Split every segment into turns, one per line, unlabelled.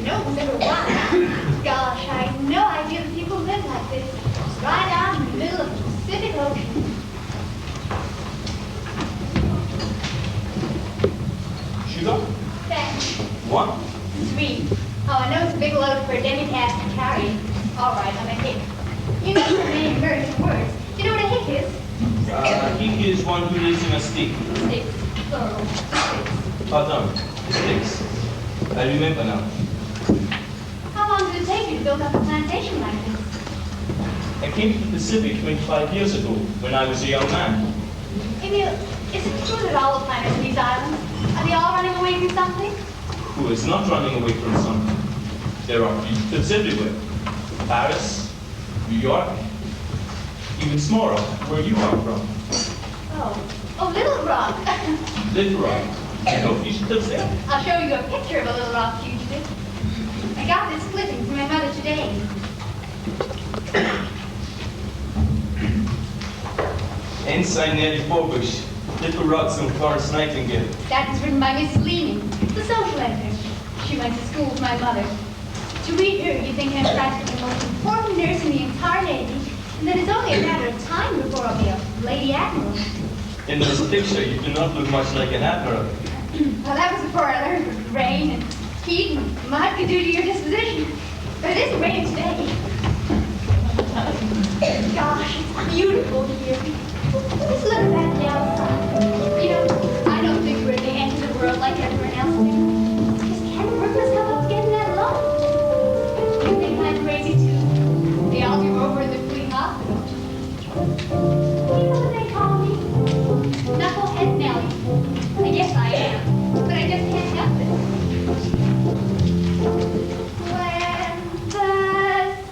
no one's ever won. Gosh, I had no idea that people live like this. Right out in the middle of the Pacific Ocean.
Sugar?
Thanks.
1.
3. Oh, I know it's a big load for a demi-task to carry. All right, I'm a hick. You know so many American words. Do you know what a hick is?
Hick is one who lives in a stick.
Sticks. Plural. Sticks.
Pardon, sticks. I remember now.
How long did it take you to build up a plantation like this?
I came to the Pacific 25 years ago when I was a young man.
Emil, is it true that all the planters of these islands, are they all running away from something?
Who is not running away from something? There are fugitives everywhere. Paris, New York, even Small Rock, where you are from.
Oh, Little Rock.
Little Rock. No fugitives there?
I'll show you a picture of a Little Rock fugitive. I got this clipping from my mother today.
Ensign Nellie Bobush, Little Rock's on Florence Nightingale.
That was written by Mrs. Leaning, the social editor. She went to school with my mother. To read her, you think I'm practically the most important nurse in the entire Navy, and that it's only a matter of time before I'll be a Lady Admiral.
In this picture, you do not look much like an admiral.
Well, that was before I learned what rain and heat and mud could do to your disposition. But it isn't raining today. Gosh, it's beautiful here. Just look at the outside. You know, I don't think we're at the end of the world like everyone else do. Just can't work myself up getting that low. You think I'm crazy too? They all do over in the Queen Hospital. You know what they call me? Knucklehead Nellie. I guess I am, but I just can't help it. When the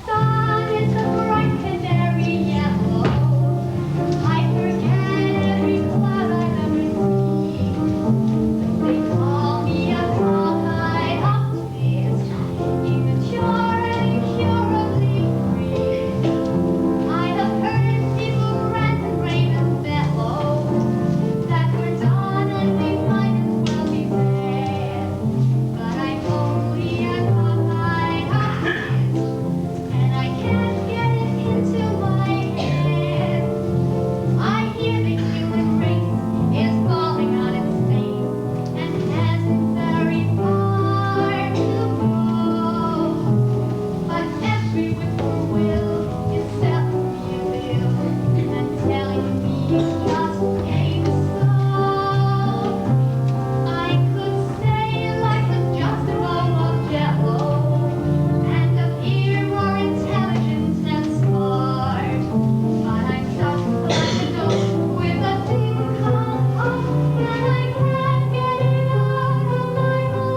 sun is a bright canary yellow, I forget every cloud I've ever seen. They call me a cockeyed optimist, immature and incurably free. I have heard people rant and rave and bellow that we're done and we might as well be dead. But I'm only a cockeyed optimist, and I can't get it into my head. I hear the human race is falling on its face and hasn't very far to go. But every whippoorwill is selling me a bill and telling me it just ain't so. I could say like a just a bowl of jello and appear more intelligent and smart. But I'm such a dope with a thing called hope, and I can't get it out of my mind.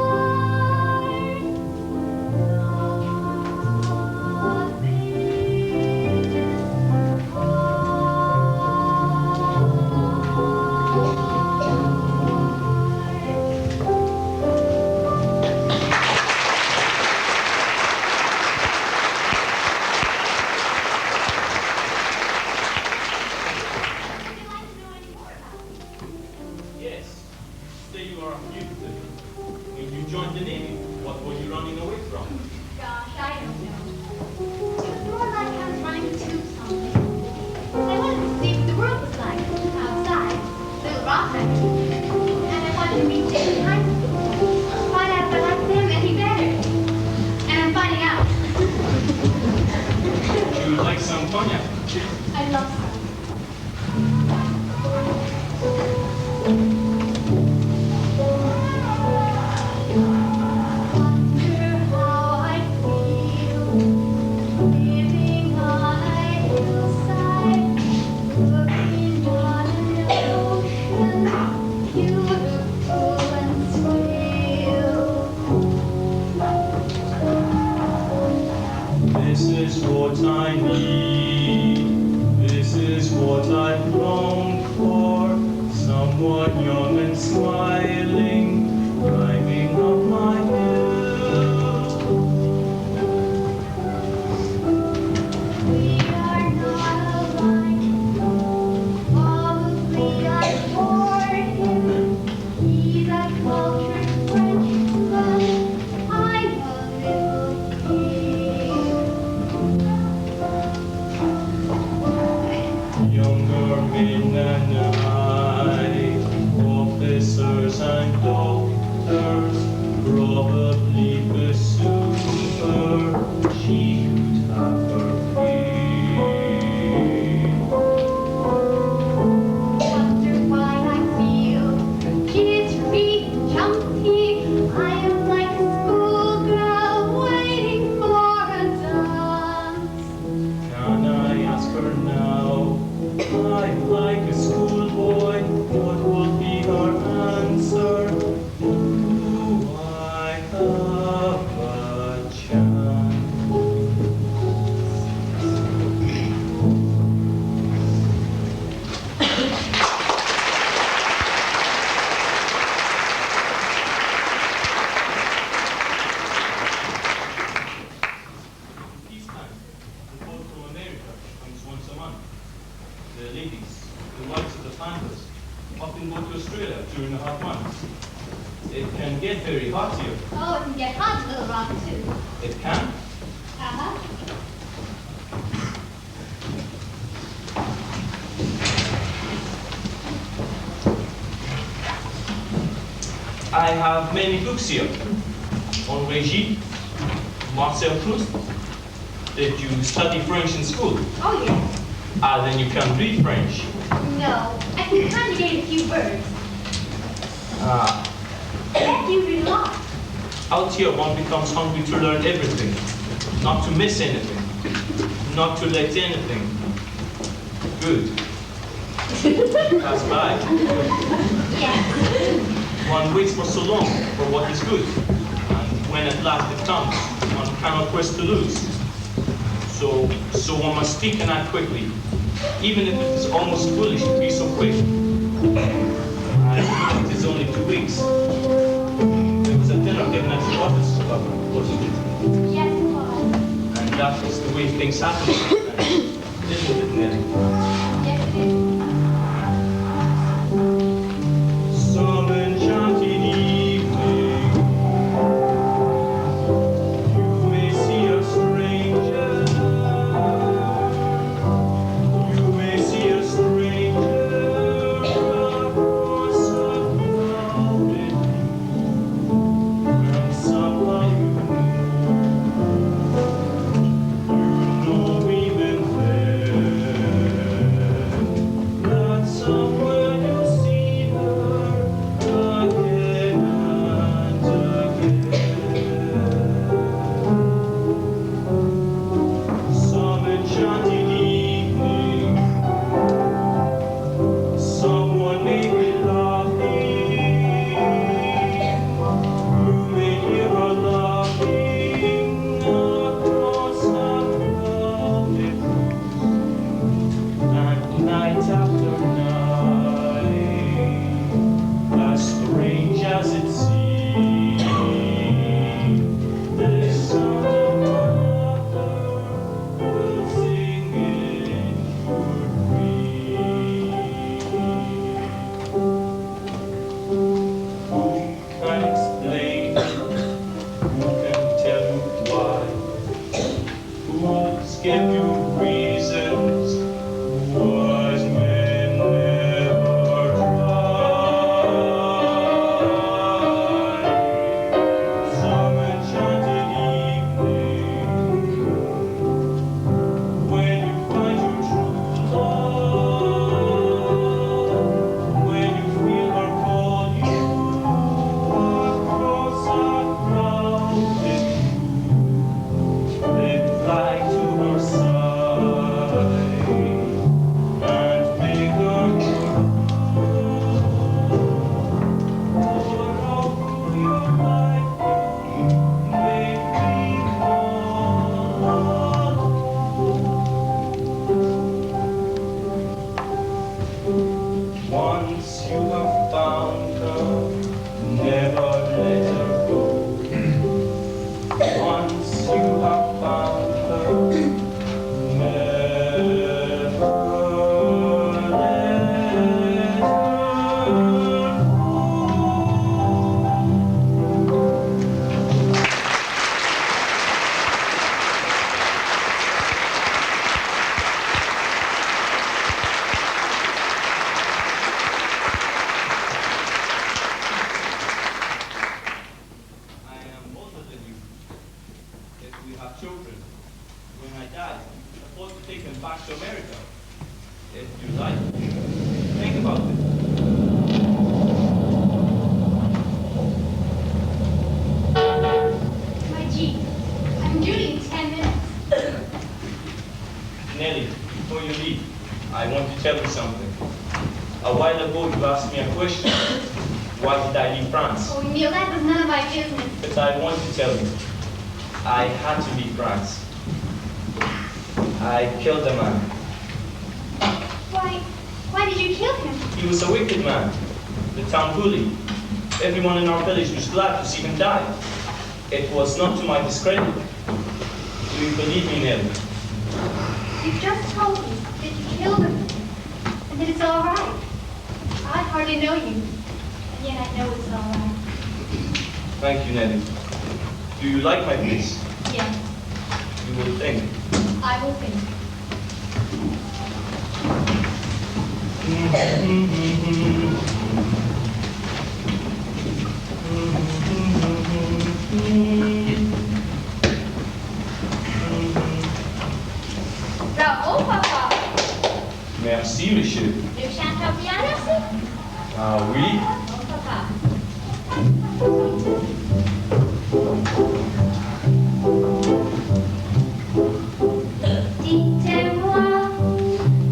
Yes. Say you are a fugitive. When you joined the Navy, what were you running away from?
Gosh, I don't know. It was more like I was running to something. I wanted to see what the world was like outside, Little Rock, I mean. And I wanted to meet Jake in high school, find out if I liked him any better. And I'm finding out.
You would like some cognac?
I love some. Wonder how I feel living on a hillside, looking on an ocean, beautiful and still.
This is what I need. This is what I've longed for. Someone young and smiling, driving up my hill.
We are not alike. Probably I bored him. He's a cultured Frenchman. I'm a
younger men and I, officers and doctors, probably pursue her, she could have her fill.
Wonder why I feel jittery, jumpy. I am like a schoolgirl waiting for a dance.
Can I ask her now? I'm like a schoolboy, what will be her answer? Do I have a chance? Peacetime, the boat from America comes once a month. The ladies, the wives of the planters, often go to Australia during the hot months. It can get very hot here.
Oh, it can get hot a little wrong too.
It can.
Uh-huh.
I have many books here on Regis, Marcel Proust. Did you study French in school?
Oh, yes.
Then you can read French.
No, I can conjugate a few words.
Ah,
That you read a lot.
out here one becomes hungry to learn everything, not to miss anything, not to let anything. Good. Pass by.
Yes.
One waits for so long for what is good, and when at last it comes, one cannot quest to lose. So one must speak and act quickly, even if it is almost foolish to be so quick. And it is only 2 weeks. There was a dinner given at the office, wasn't it?
Yes, it was.
And that was the way things happen sometimes, isn't it, Nelly?
Yes, it is.
Some enchanted evening, you may see a stranger. You may see a stranger across a crowded room, and somehow you know even then that somewhere you'll see her again and again. Some enchanted evening, someone may be laughing. You may hear her laughing across a crowded room. And night after night, as strange as it seems, the sound of her laughter will sing in your dreams. Who can explain? Who can tell you why? Fools give you reasons, wise men never try. Some enchanted evening, when you find your true love, when you feel her call you across a crowded room, then fly to her side and make her more of who you might be. Make me call. Once you have found her, never let her go. Once you have found her, never let her go. Think about it.
My G, I'm due in 10 minutes.
Nelly, before you leave, I want to tell you something. A while ago, you asked me a question. Why did I leave France?
Oh, Neil, that was none of my business.
But I want to tell you, I had to leave France. I killed a man.
Why did you kill him?
He was a wicked man, the town bully. Everyone in our village was glad to see him die. It was not to my discredit. Do you believe me, Nelly?
You just told me that you killed him, and that it's all right. I hardly know you, and yet I know it's all right.
Thank you, Nelly. Do you like my place?
Yes,
You will think.
I will think. Bravo, papa.
Merci, monsieur.
Le chant bien, merci.
Ah oui?
Oh, papa. Dites-moi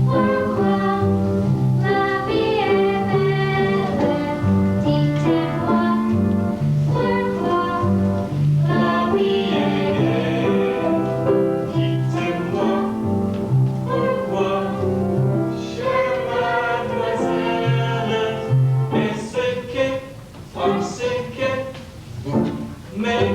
pourquoi la vie est belle. Dites-moi pourquoi la vie est belle.
Dites-moi pourquoi, chère mademoiselle, est-ce que parce que vous m'aimez?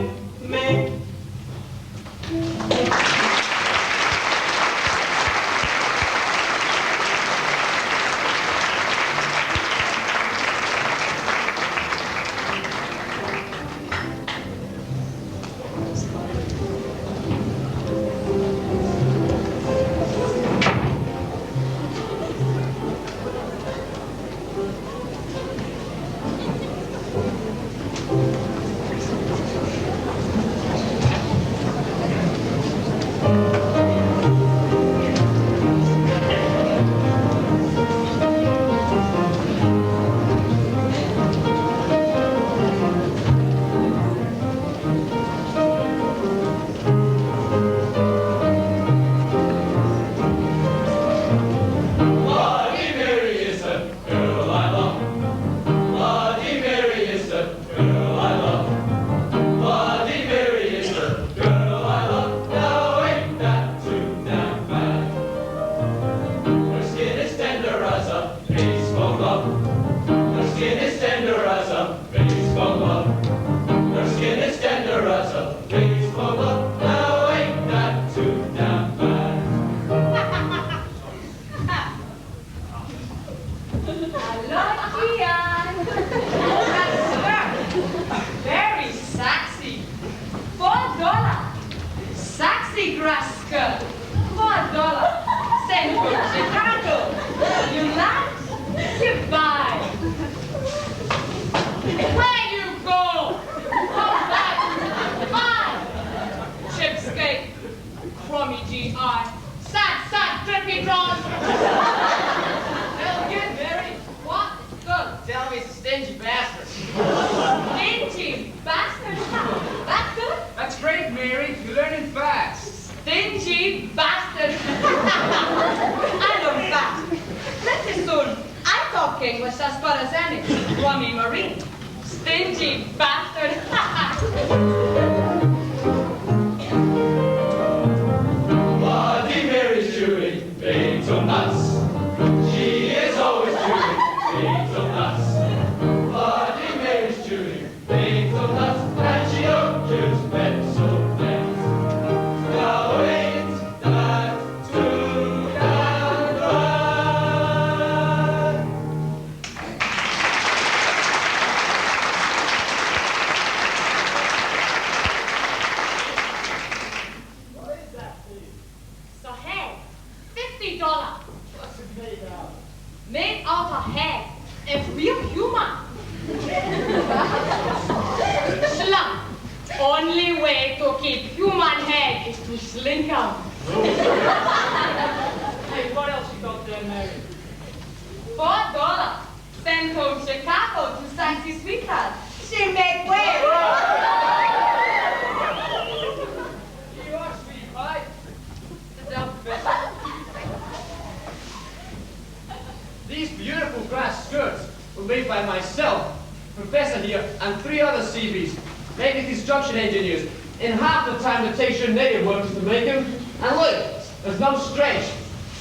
These beautiful grass skirts were made by myself, Professor here, and 3 other CVs, maybe construction engineers, in half the time it takes your native workers to make them. And look, there's no stretch.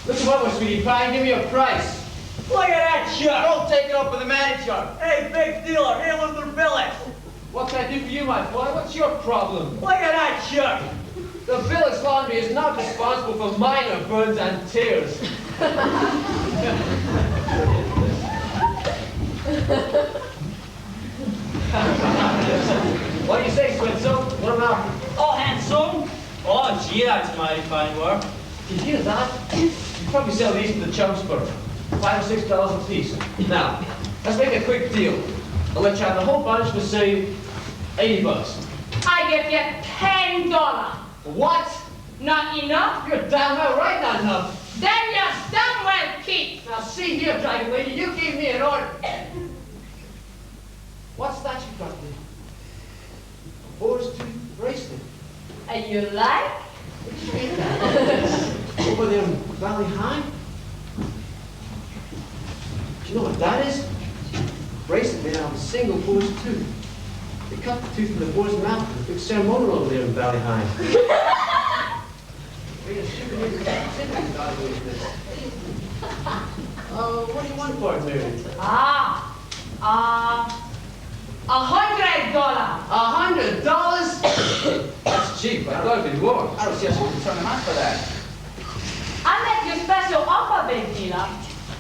Look at what, sweetie pie, give me a price.
Look at that shirt!
Don't take it up with the manager.
Hey, big dealer, here with the billet!
What can I do for you, my boy? What's your problem?
Look at that shirt!
The village laundry is not responsible for minor burns and tears. What do you say, Switzel? What about?
Oh, handsome! Oh, gee, that's mighty fine work.
Did you hear that? You probably sell these to the chumps for $5 or $6 a piece. Now, let's make a quick deal. I'll let you have the whole bunch for, say, $80.
I give you $10.
What?
Not enough?
You're damn well right, not enough.
Then you're damn well kicked.
Now, see here, dragon lady, you gave me an order. What's that you got there? A boar's tooth bracelet.
And you like?
Over there in Valley High? Do you know what that is? Bracelet made out of a single boar's tooth. They cut the tooth from the boar's mouth for a big ceremonial over there in Valley High. What do you want for it, Mary?
$100.
$100? That's cheap. I thought it'd be more.
I don't see us can turn them out for that.
I make you special offer, big dealer.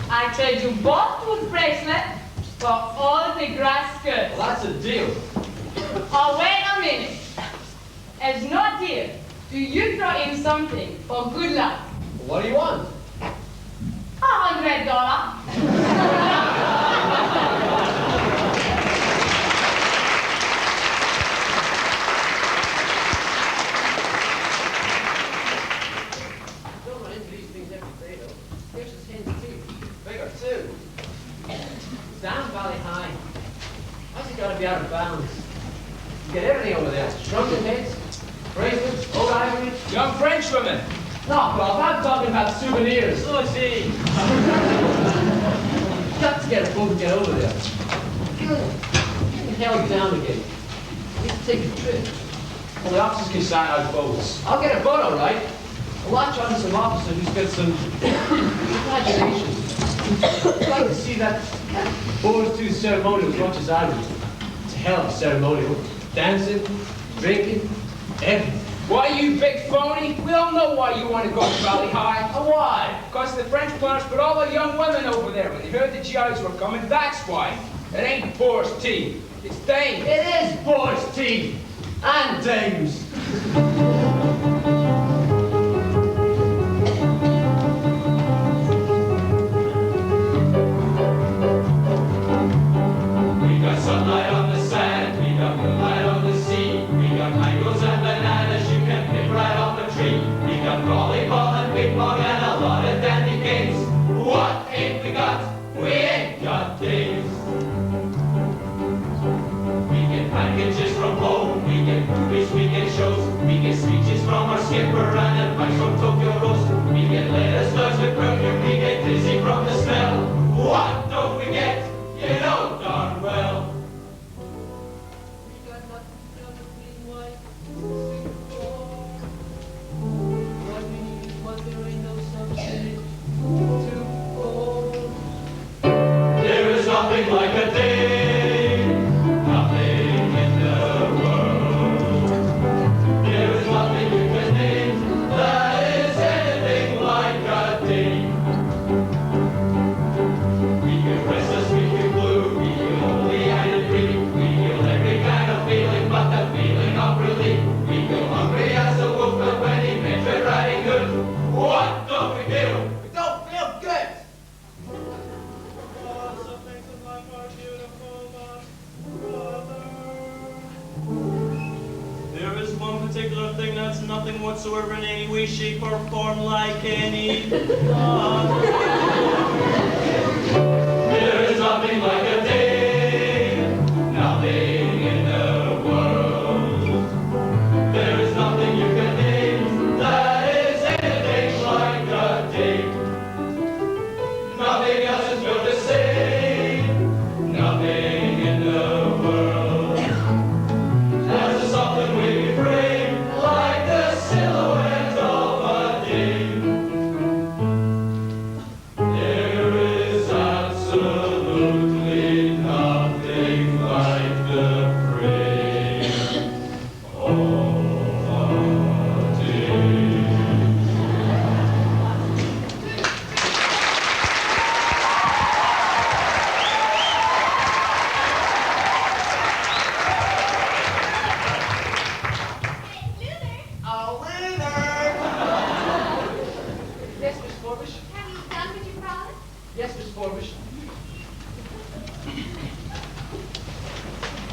I trade you both tooth bracelets for all the grass skirts.
Well, that's a deal.
Oh, wait a minute. As no deal, do you throw in something for good luck?
What do you want?
$100.
Don't run into these things every day, though. Here's his hen's teeth. Bigger, too. It's down Valley High. How's it got to be out of bounds? You get everything over there. Shrunken heads, bracelets, old ivory.
Young Frenchwoman!
No, Bob, I'm talking about souvenirs.
So see.
Got to get a boat and get over there. Getting held down again. Need to take a trip.
Well, the officers can sign out boats.
I'll get a boat, all right. I'll watch under some officer who's got some imagination. I'd like to see that boar's tooth ceremonial as much as I do. It's a hell of a ceremonial. Dancing, drinking, everything.
Why, you big phony? We all know why you want to go to Valley High.
Why?
Because the French punished put all the young women over there when they heard the GIs were coming. That's why. It ain't boar's tea. It's dames.
It is boar's teeth and dames.
We got sunlight on the sand, we got moonlight on the sea, we got mangoes and bananas you can pick right off a tree. We got volleyball and ping pong and a lot of dandy games. What ain't we got? We ain't got dames. We get packages from home, we get movies, we get shows, we get speeches from our skipper and advice from Tokyo Rose. We get letters flushed with perfume, we get dizzy from the smell. What don't we get? You know darn well.
We got nothing but a clean white Singapore. What we need is what there ain't no substitute for.
There is nothing like a dame, nothing in the world. There is nothing you can name that is anything like a dame. We can restless, we can blue, we can lonely and agree. We feel every kind of feeling but the feeling of relief. We feel hungry as a wolf but when he makes it riding good. What don't we do?
We don't feel good.
There is one particular thing that's nothing whatsoever in any way, shape, or form like any other.
There is nothing like a dame, nothing in the world. There is nothing you can name that is anything like a dame. Nothing else is built the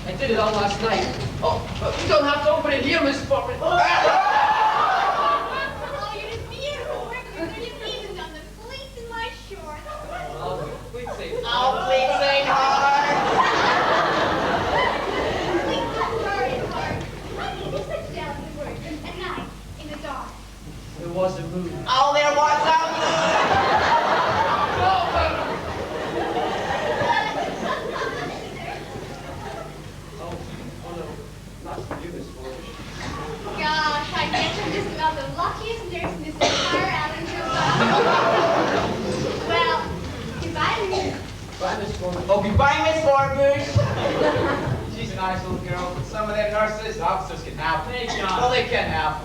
I did it all last night. Oh, but you don't have to open it here, Miss Foreman.
Oh, you're the beautiful worker. You've even done the pleats in my shorts.
Oh, please say
Oh, please say hard.
Pleats are very hard. How can you sit down and work at night in the dark?
There was a move.
Oh, there was some.
Oh no, not for you, Miss Foreman.
Gosh, I guess I'm just about the luckiest nurse in this entire Allendale. Well, goodbye, Miss.
Bye, Miss Foreman.
Oh, goodbye, Miss Forbush.
She's a nice little girl. Some of them nurses, officers can have.
Hey, John.
Well, they can have.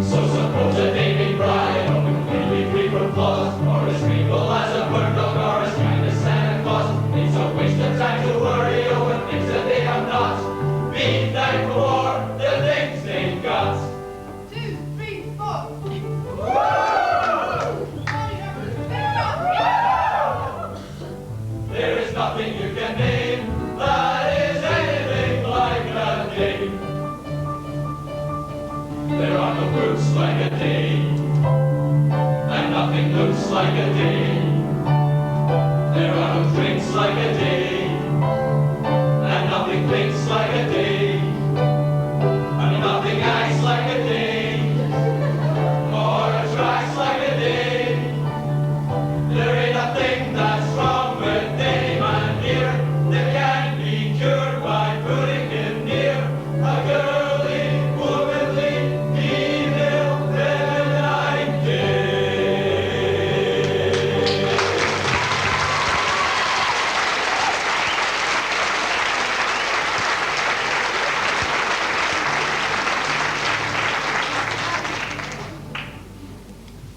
So suppose a baby bride, or completely free from flaws, or as feeble as a bird dog, or as kind as Santa Claus. It's a waste of time to worry over things that they have not. Be thankful for the things they've got.
2, 3, 4.
There is nothing you can name that is anything like a day. There are no fruits like a day, and nothing looks like a day. There are no drinks like a day, and nothing thinks like a day, and nothing acts like a day, or attracts like a day. There ain't a thing that's wrong with any man here that can be cured by putting him near a girly, womanly, female, feminine day.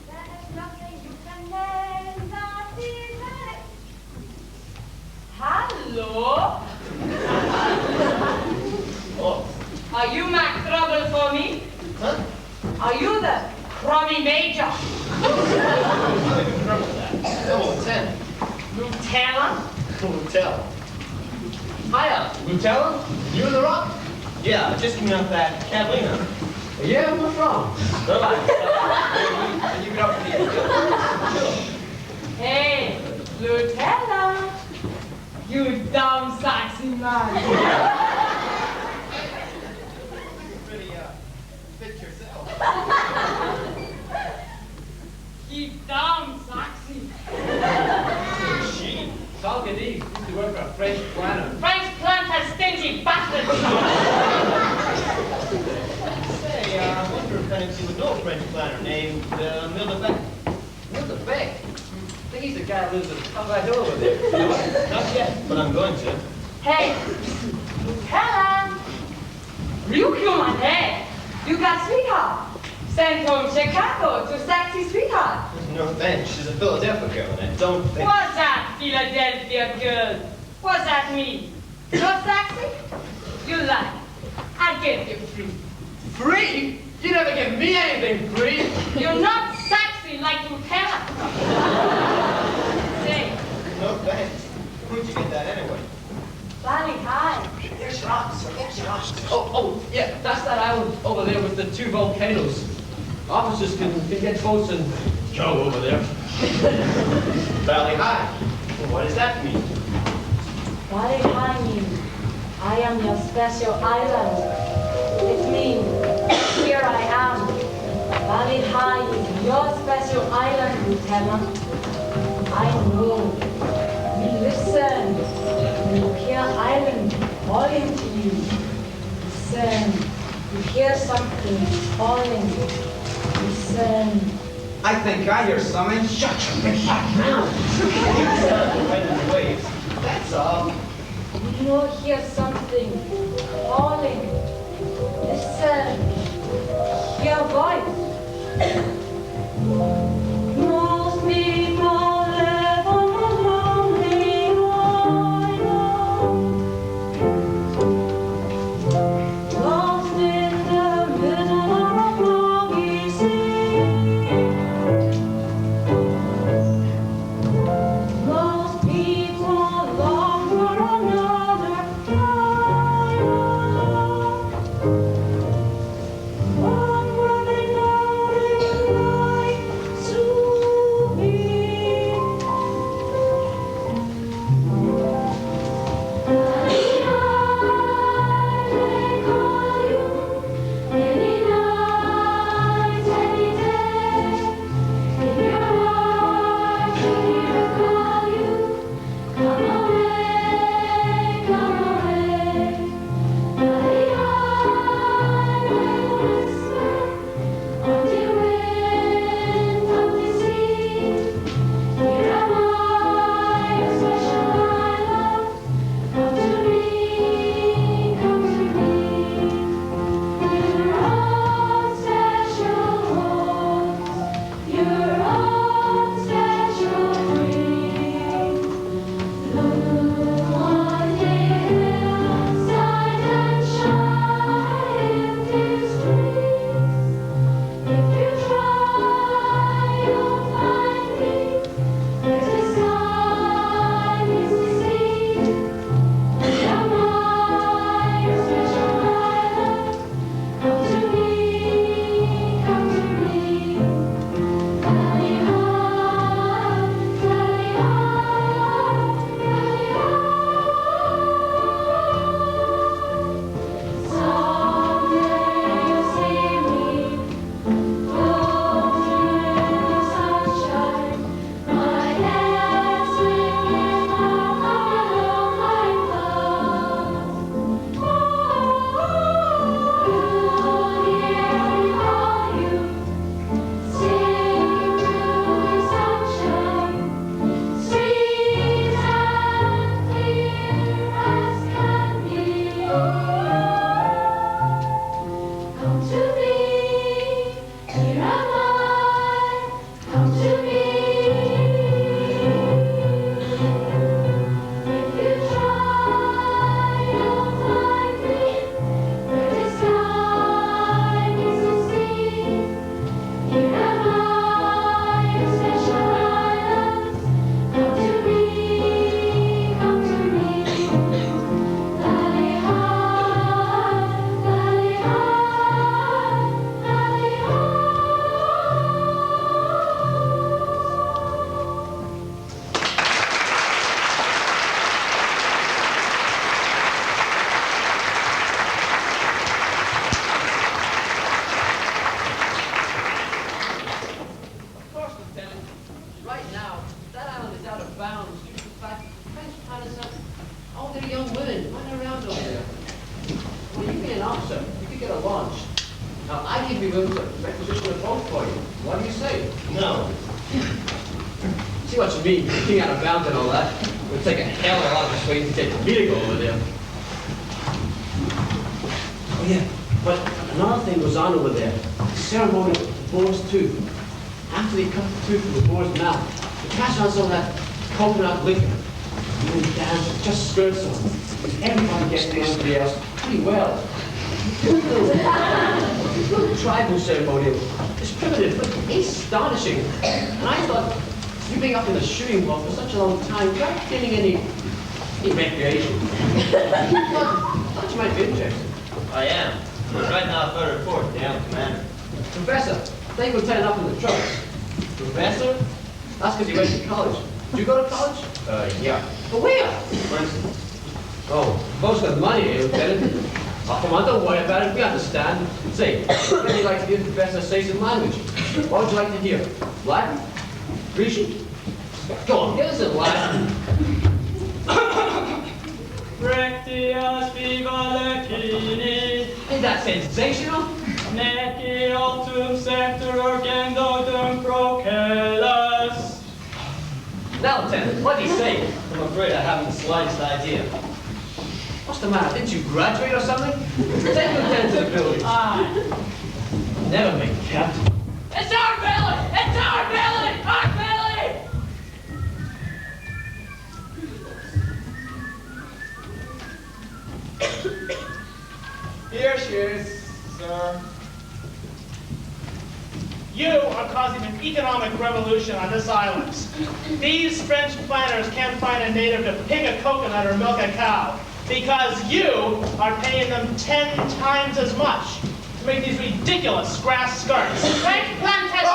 There's nothing you can name that is right.
Hello?
Oh,
Are you Mac Trouble for me?
huh?
Are you the crummy major?
How did you remember that? Oh, Lieutenant.
Lieutenant?
Hotel.
Hiya, Lieutenant. You in the rock?
Yeah, just coming off that Catalina.
Yeah, what's wrong?
Bye-bye.
You get up to the
Hey, Lieutenant. You dumb sexy man.
pretty, fit yourself.
You dumb sexy.
She.
Salgadee used to work for a French planner.
French plant has stingy bastard.
Say, I wonder if any of you would know a French planner named Mildebeck.
What's the bag? I think he's the guy who lives up that hill over there. You know?
Not yet, but I'm going to.
Hey, Lieutenant. You human head. You got sweetheart. Sent from Chicago to sexy sweetheart.
No thanks, she's a Philadelphia girl, and I don't think...
What's that, Philadelphia girl? What's that mean? Not sexy? You lie. I give you free.
Free? You never give me anything free.
You're not sexy like Lieutenant. Say,
No thanks. Where'd you get that anyway?
Valley High.
There's rocks, there's rocks.
Oh, yeah, that's that island over there with the 2 volcanoes. Officers can get boats and go over there.
Valley High. Well, what does that mean?
Valley High means I am your special island. It means here I am. Valley High is your special island, Lieutenant. I know. You listen. You hear island calling to you. Listen. You hear something calling. Listen.
I think I hear something. Shut your big fat mouth.
Wind and waves. That's all.
You know, hear something calling. Listen. Hear a voice. Most people live on a lonely
a launch. Now, I give you room to requisition a boat for you. What do you say?
No.
See what you mean, king out of bounds and all that. It would take a hell of a lot of persuasion to get me to go over there. Oh yeah, but another thing goes on over there. The ceremony of the boar's tooth. After they cut the tooth from the boar's mouth, they pass on some of that coconut liquor. And then dance with just skirts on. Everybody gets to everybody else pretty well. This little tribal ceremony is primitive, but astonishing. And I thought, you being up in the shooting world for such a long time, without getting any recreation. Thought you might be interested.
I am. Right now, third report, down commander.
Professor, thank you for turning up in the trucks. Professor? That's because you went to college. Did you go to college?
Yeah.
But where?
Princeton.
Oh, folks got money, eh, Lieutenant? Oh, come on, don't worry about it. We understand. Say, what would you like to hear the professor say some language? What would you like to hear? Latin? Grecian? Go on, give us a Latin.
Rectias viva lecini,
Ain't that sensational?
neci altum sector orgendodum procelas.
Now, Lieutenant, what did he say?
I'm afraid I haven't the slightest idea.
What's the matter? Didn't you graduate or something? Take Lieutenant to the building. Never make captain.
It's our belly! It's our belly! Our belly!
Here she is, sir. You are causing an economic revolution on this island. These French planters can't find a native to pick a coconut or milk a cow because you are paying them 10 times as much to make these ridiculous grass skirts.
French planters!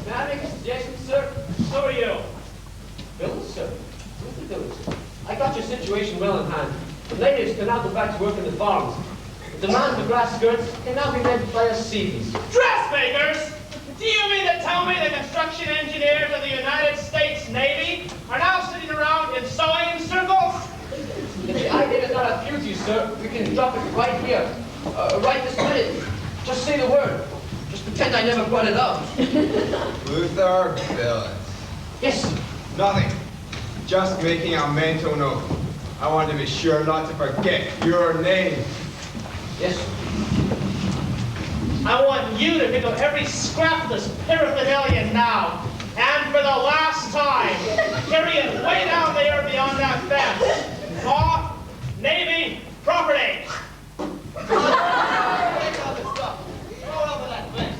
May I make a suggestion, sir?
So are you.
Village, sir? What's the village? I got your situation well in hand. The natives can now go back to work in the farms. The demand for grass skirts can now be met by us seabees.
Dressmakers! Do you mean to tell me the construction engineers of the United States Navy are now sitting around in sewing circles?
If the idea does not appeal to you, sir, we can drop it right here. Right this minute. Just say the word. Just pretend I never brought it up.
Luther Billings.
Yes, sir.
Nothing. Just making a mental note. I want to be sure not to forget your name.
Yes, sir.
I want you to pick up every scrap of this paraphernalia now. And for the last time, carry it way down there beyond that fence. Off Navy property.
Take all this stuff. Throw it over that fence.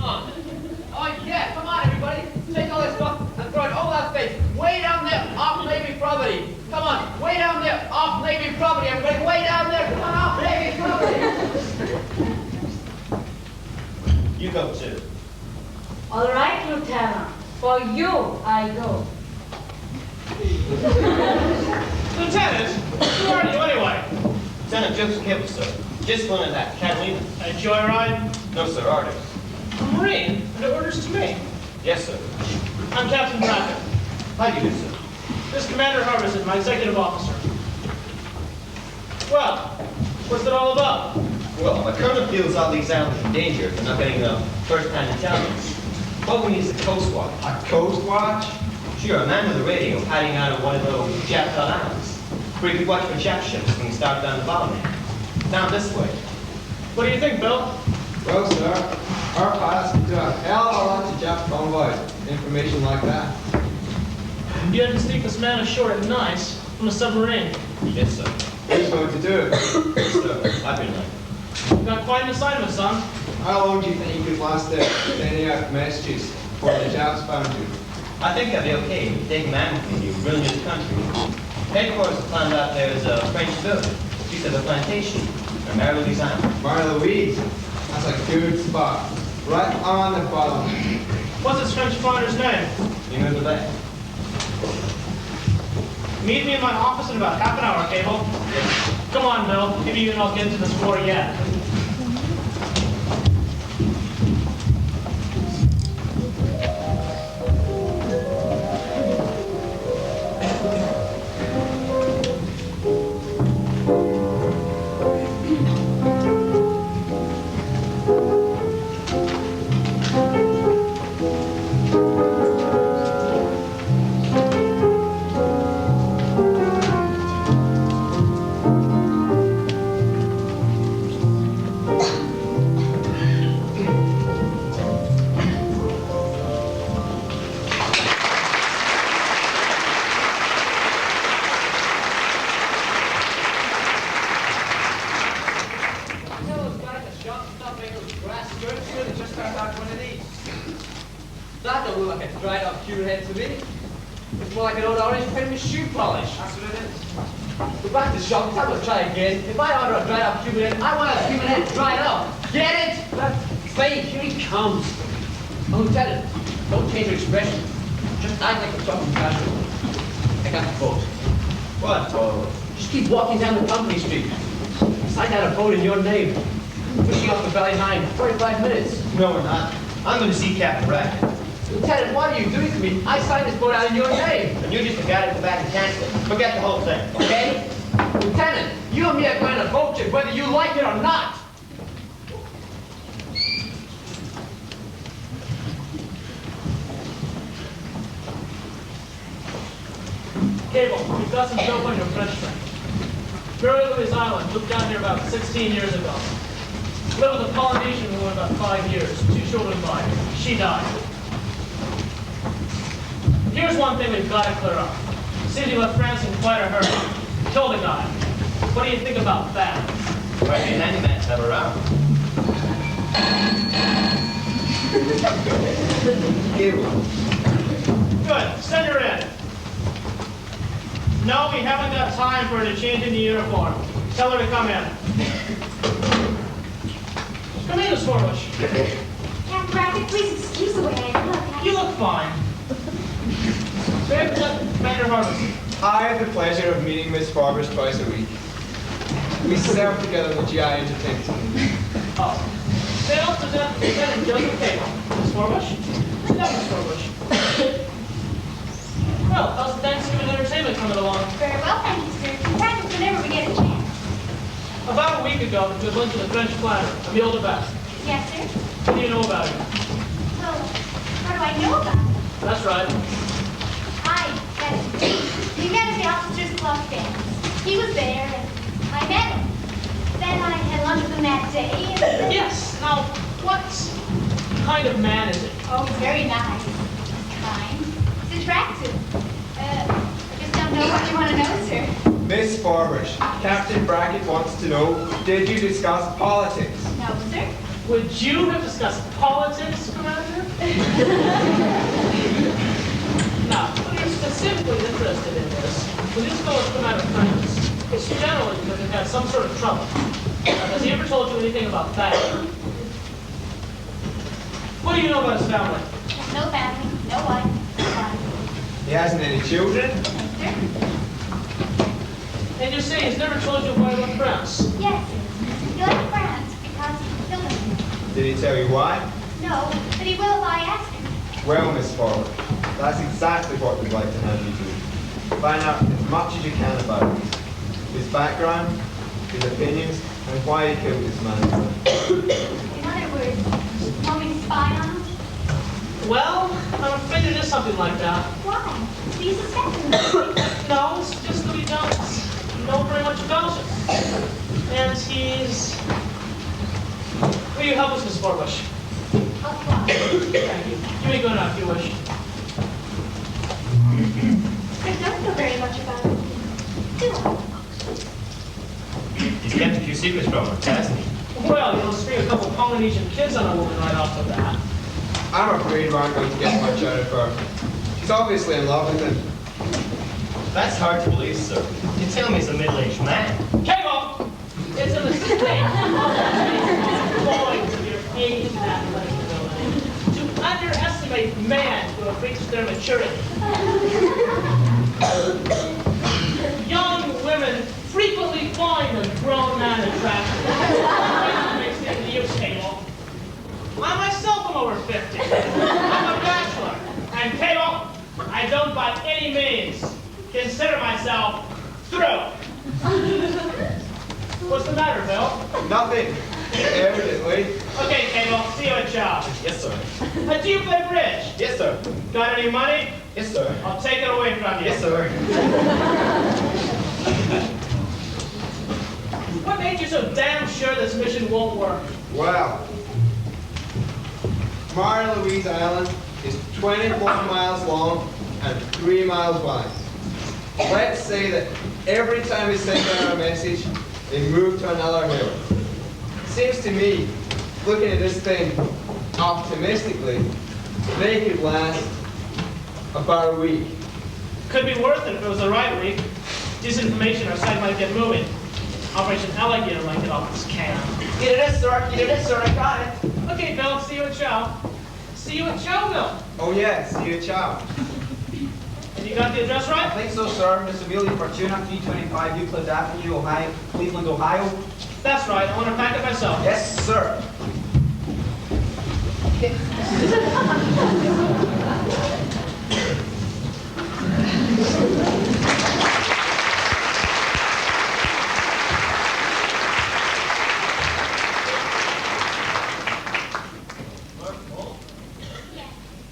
Oh, yeah, come on, everybody. Take all this stuff and throw it over that fence. Way down there, off Navy property. Come on, way down there, off Navy property. Everybody, way down there. Come on, off Navy property.
You go too.
All right, Lieutenant. For you, I go.
Lieutenant, who are you anyway?
Lieutenant Joseph Cable, sir. Just one of that, Catalina.
A joyride?
No, sir, orders.
A Marine, under orders to me.
Yes, sir.
I'm Captain Brackett.
How do you do, sir?
This is Commander Harbison, my executive officer. Well, what's it all about?
Well, the colonel feels all these islands in danger for not getting first-hand intelligence. What we need is a coast watch.
A coast watch?
Sure, a man with a radio hiding out of one of those Jap-held islands, where he could watch for Jap ships when he started down the bottom there. Down this way.
What do you think, Bill?
Well, sir, our pilots can do a hell of a lot to Jap convoys. Information like that.
You had to sneak this man ashore at night from a submarine.
Yes, sir.
Who's going to do it?
Yes, sir. I've been like.
You got quite an assignment, son.
How long do you think you could last there, standing out messages before the Japs found you?
I think I'll be okay if you take a man with you, brilliant in the country. Headquarters are planned out there as a French building. She said a plantation, or Mary Louise Island.
Mary Louise. That's a good spot. Right on the bottom.
What's this French fighter's name?
You move the back.
Meet me in my office in about half an hour, Cable. Come on, Bill. Maybe you and I'll get into this war yet.
That don't look like a dried up Cuban head to me. It's more like an old orange painted with shoe polish. That's what it is. Go back to the shop. I'm gonna try again. If I order a dried up Cuban head, I want a Cuban head dried up. Get it? That's fake. Here he comes. Oh, Lieutenant, don't change your expression. Just act like you're talking casual. I got the boat.
What? Oh,
Just keep walking down the company street. Sign out a boat in your name. Pushing off the Valley 9, 45 minutes.
no, we're not. I'm going to see Captain Brackett.
Lieutenant, what are you doing to me? I signed this boat out in your name.
And you just forgot to go back and cancel it. Forget the whole thing, okay?
Lieutenant, you and me are going to boat trip whether you like it or not.
Cable, we've got some dope on your French friend. Mary Louise Island, moved down here about 16 years ago. Lived with a Polynesian woman about 5 years, 2 children by her. She died. Here's one thing we've got to clear up. Seems you left France in quite a hurry. Killed a guy. What do you think about that?
Might be a handyman to have around.
Good, send her in. No, we haven't got time for her to change into uniform. Tell her to come in. Come in, Miss Forbush.
Captain Brackett, please excuse the way I look.
You look fine. Commander Harbison.
I have the pleasure of meeting Miss Forbush twice a week. We serve together in the GI entertainment team.
Oh. May I present Lieutenant Joseph Cable. Miss Forbush? No, Miss Forbush. Well, how's the Thanksgiving entertainment coming along?
Very well, thank you, sir. We practice whenever we get a chance.
About a week ago, we went to the French planner, Emile de Basse.
Yes, sir.
What do you know about him?
Well, how do I know about it?
That's right.
We met at the officers' club dance. He was there, and I met him. Then I had lunch with him that day. And
Yes. Now, what kind of man is it?
oh, he's very nice. Kind. He's attractive. I just don't know what you want to know, sir.
Miss Forbush, Captain Brackett wants to know, did you discuss politics?
No, sir.
Would you have discussed politics, Commander? Now, when you're specifically interested in this, when these fellows come out of France, it's generally because they've had some sort of trouble. Has he ever told you anything about that? What do you know about his family?
No family, no wife, no wife.
He hasn't any children?
No, sir.
And you say he's never told you why he left France?
Yes, sir. He left France because he killed him.
Did he tell you why?
No, but he will if I ask him.
Well, Miss Forbush, that's exactly what we'd like to have you do. Find out as much as you can about him. His background, his opinions, and why he killed his man.
In other words, you want me to spy on him?
Well, I'm afraid it is something like that.
Why? Do you suspect him?
No, it's just that we don't know very much about him. And he's... Will you help us, Miss Forbush?
I'll try.
Thank you. You may go now if you wish.
I don't know very much about him. Do I?
He's kept a few secrets from her, hasn't he?
Well, you'll string a couple Polynesian kids on a woman right off the bat.
I'm afraid we aren't going to get much out of her. She's obviously in love with him.
That's hard to believe, sir. You tell me he's a middle-aged man.
Cable! It's a mistake. Boys of your age and athletic ability to underestimate men who have reached their maturity. Young women frequently find a grown man attractive. That makes it into use, Cable. I myself am over 50. I'm a bachelor. And Cable, I don't by any means consider myself through. What's the matter, Bill?
Nothing, evidently.
Okay, Cable, see you at job.
Yes, sir.
Do you play bridge?
Yes, sir.
Got any money?
Yes, sir.
I'll take it away from you.
Yes, sir.
What made you so damn sure this mission won't work?
Well, Mary Louise Island is 24 miles long and 3 miles wide. Let's say that every time we send out a message, they move to another hill. Seems to me, looking at this thing optimistically, They could last about a week.
Could be worth it if it was the right week. Disinformation, our site might get moving. Operation Alligator might get off this can.
Get it is, sir. Get it is, sir. I got it.
Okay, Bill, see you at Chow. See you at Chow, Bill.
Oh yeah, see you, ciao.
Have you got the address
I
right?
think so, sir. Miss Amelia Fortuna, 325 Euclid Avenue, Ohio, Cleveland, Ohio.
That's right. I want to pack it myself.
Yes, sir.
Yes.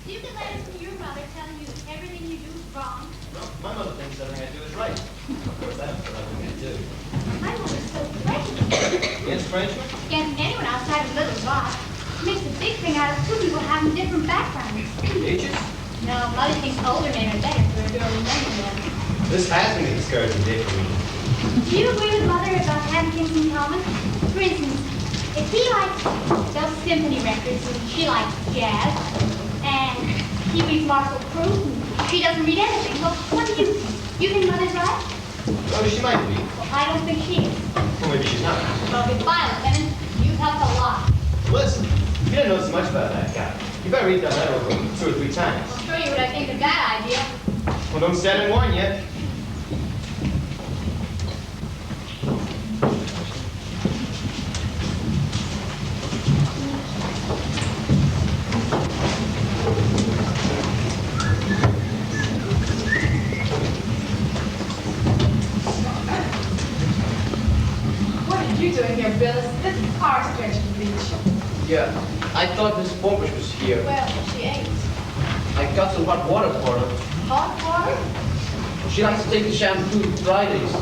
You get letters from your mother telling you that everything you do is wrong.
No, my mother thinks everything I do is right. Of course, I don't feel everything I do.
My mother's so French.
Against Frenchmen?
Against anyone outside of Little Rock. Makes a big thing out of two people having different backgrounds.
Ages?
No, Mother thinks older men are better for a girl than younger men.
This has been a discouraging day for me.
Do you agree with Mother about having things in common? For instance, if he likes those symphony records and she likes jazz, and he reads Marshall Proust and she doesn't read anything, well, what do you think? You think Mother's right?
Oh, she might be.
Well, I don't think she is.
Well, maybe she's not.
Well, it's violent, Benton. You've helped a lot.
Listen, you don't know so much about that guy. You better read that letter over 2 or 3 times.
I'll show you what I think of that idea.
Well, don't stand and warn yet.
What are you doing here, Bill? This car stretched the beach.
Yeah. I thought Miss Forbush was here.
Well, she ain't.
I got some hot water for her.
Hot water?
She likes to take the shampoo Fridays.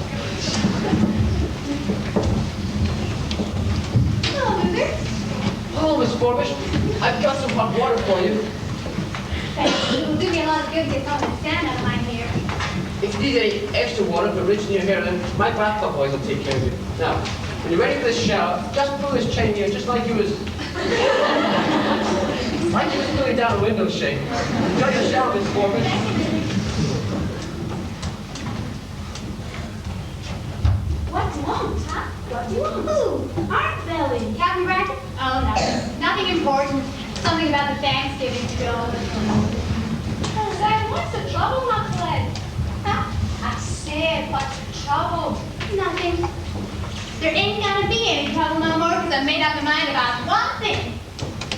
Hello, Luger.
Hello, Miss Forbush. I've got some hot water for you.
Thanks. It'll do me a lot of good to get something to stand out of my hair.
If you need any extra water to rinse in your hair, then my bathtub boys will take care of it. Now, when you're ready for this shower, just pull this chain here, just like you was... like you was pulling down a window shade. Enjoy your shower, Miss Forbush.
What do you want, huh? What do you want? Ooh, art belly. Captain Brackett? Oh, no. Nothing important. Something about the Thanksgiving show.
Oh, Zach, what's the trouble, my friend?
Huh?
I said, what's the trouble?
Nothing. There ain't gonna be any trouble no more because I've made up my mind about one thing.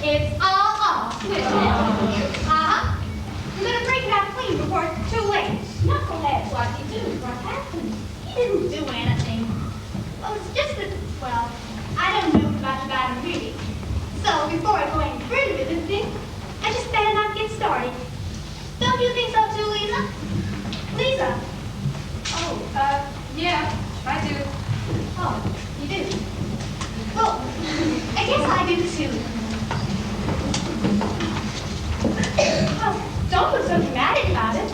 It's all off with it. Uh-huh. I'm gonna break it out clean before it's too late.
Knucklehead, what you do? What happened?
He didn't do anything. Well, it's just that, well, I don't know much about him really. So before I go any further with this thing, I just better not get started. Don't you think so too, Lisa? Lisa?
Oh, yeah, I do.
Oh, you do? Well, I guess I do too. Oh, don't look so dramatic about it.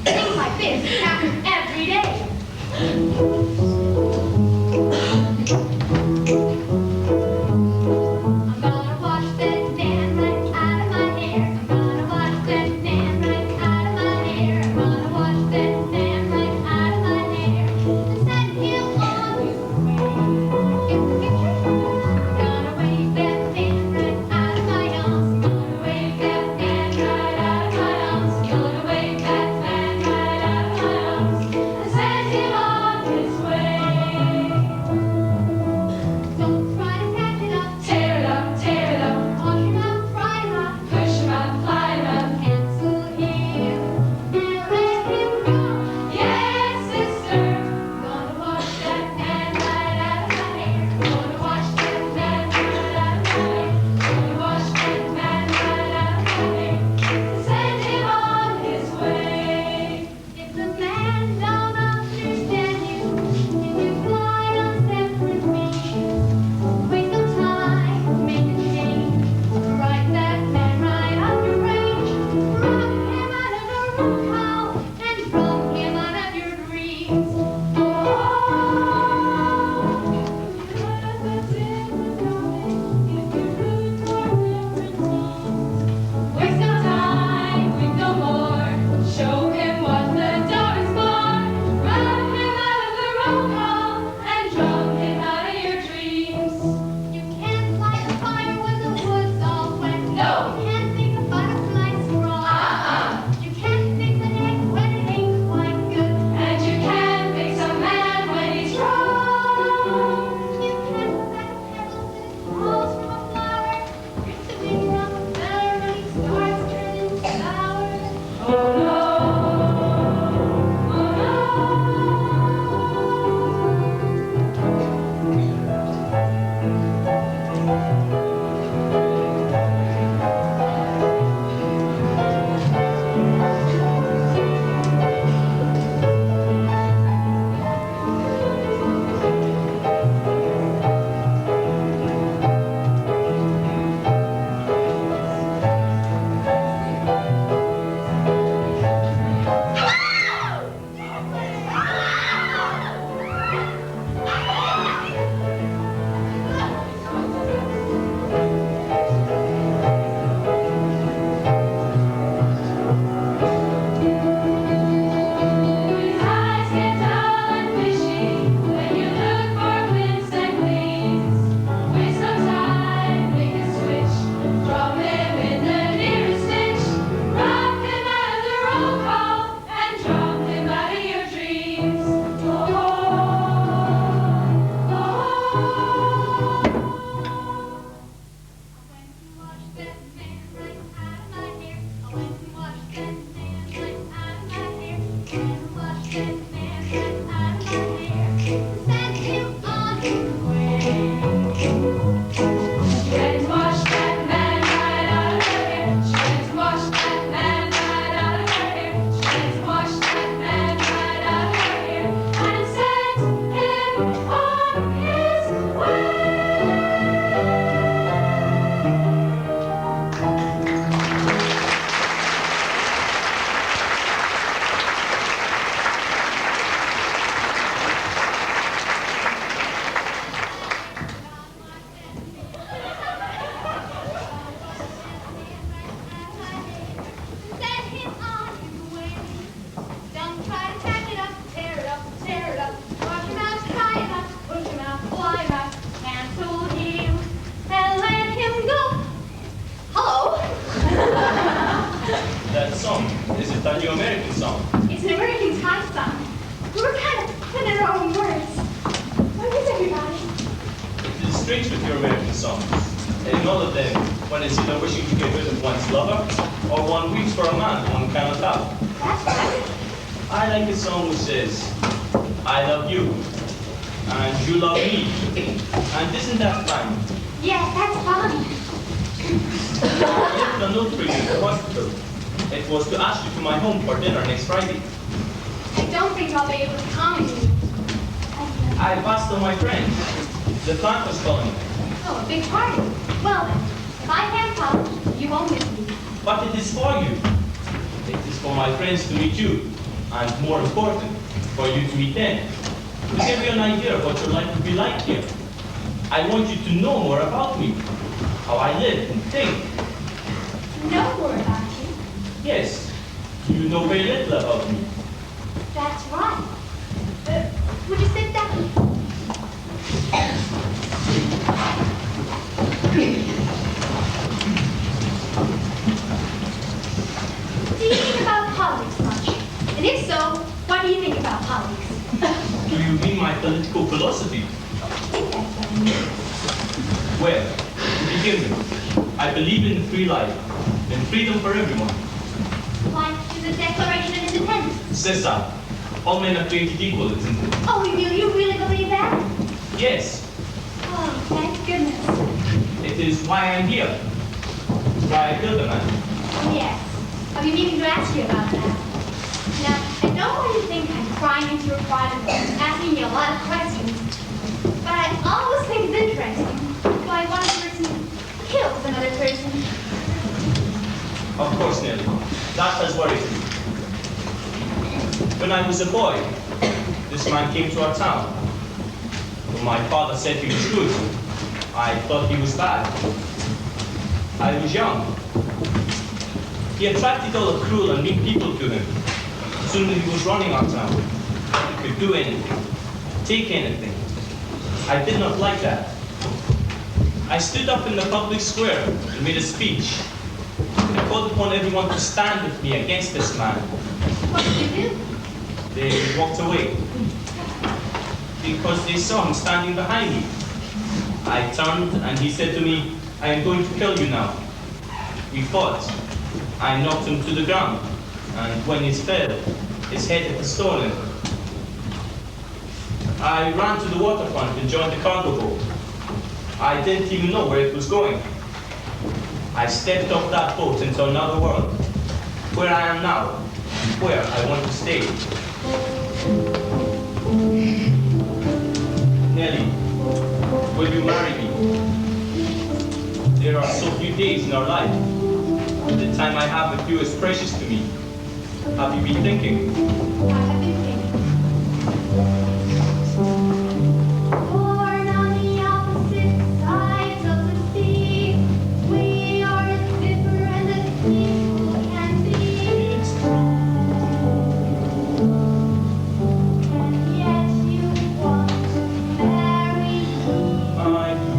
Things like this happen every day. I'm gonna wash that man right out of my hair. I'm gonna wash that man right out of my hair. I'm gonna wash that man right out of my hair. And send him on his way. Get the picture? Gonna wave that man right
strange with your American songs. And in all of them, one is either wishing to get rid of one's lover, or one weeps for a man one cannot have.
That's right.
I like a song which says, I love you, and you love me. And isn't that fine?
Yes, that's fine.
I left a note for you in the hospital. It was to ask you to my home for dinner next Friday.
I don't think I'll be able to come.
I passed on my friend. The plant was calling.
Oh, a big party. Well then, if I can't come, you won't miss me.
But it is for you. It is for my friends to meet you. And more important, for you to meet them. To give you an idea of what your life would be like here. I want you to know more about me. How I live and think.
Know more about you?
Yes, you know very little about me.
That's right. Would you sit down? Do you think about politics much? And if so, what do you think about politics?
Do you mean my political philosophy?
I think that's what I mean.
Well, to begin with, I believe in free life and freedom for everyone.
Why, is the Declaration of Independence?
Says that all men are created equal, isn't it?
Oh, you really believe that?
Yes,
Oh, thank goodness.
it is why I'm here. Why I killed a man.
Yes. I've been meaning to ask you about that. Now, I don't want you to think I'm prying into your private life, asking you a lot of questions. But I always think it's interesting why one person kills another person.
Of course, Nellie. That has worried me. When I was a boy, this man came to our town. When my father said he was good, I thought he was bad. I was young. He attracted all the cruel and mean people to him. Soon he was running our town. He could do anything, take anything. I did not like that. I stood up in the public square and made a speech. I called upon everyone to stand with me against this man.
What did you do?
They walked away because they saw him standing behind me. I turned and he said to me, I am going to kill you now. We fought. I knocked him to the ground, and when he fell, his head hit the stone. I ran to the waterfront and joined the cargo boat. I didn't even know where it was going. I stepped off that boat into another world, where I am now, where I want to stay. Nellie, will you marry me? There are so few days in our life. The time I have with you is precious to me. Have you been thinking?
I have been thinking. Born on the opposite sides of the sea, we are as different as people can be.
It's true.
And yet you want to marry me.
I do.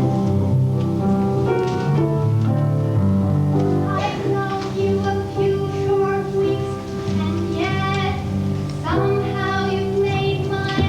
I've known you a few short weeks, and yet somehow you've made my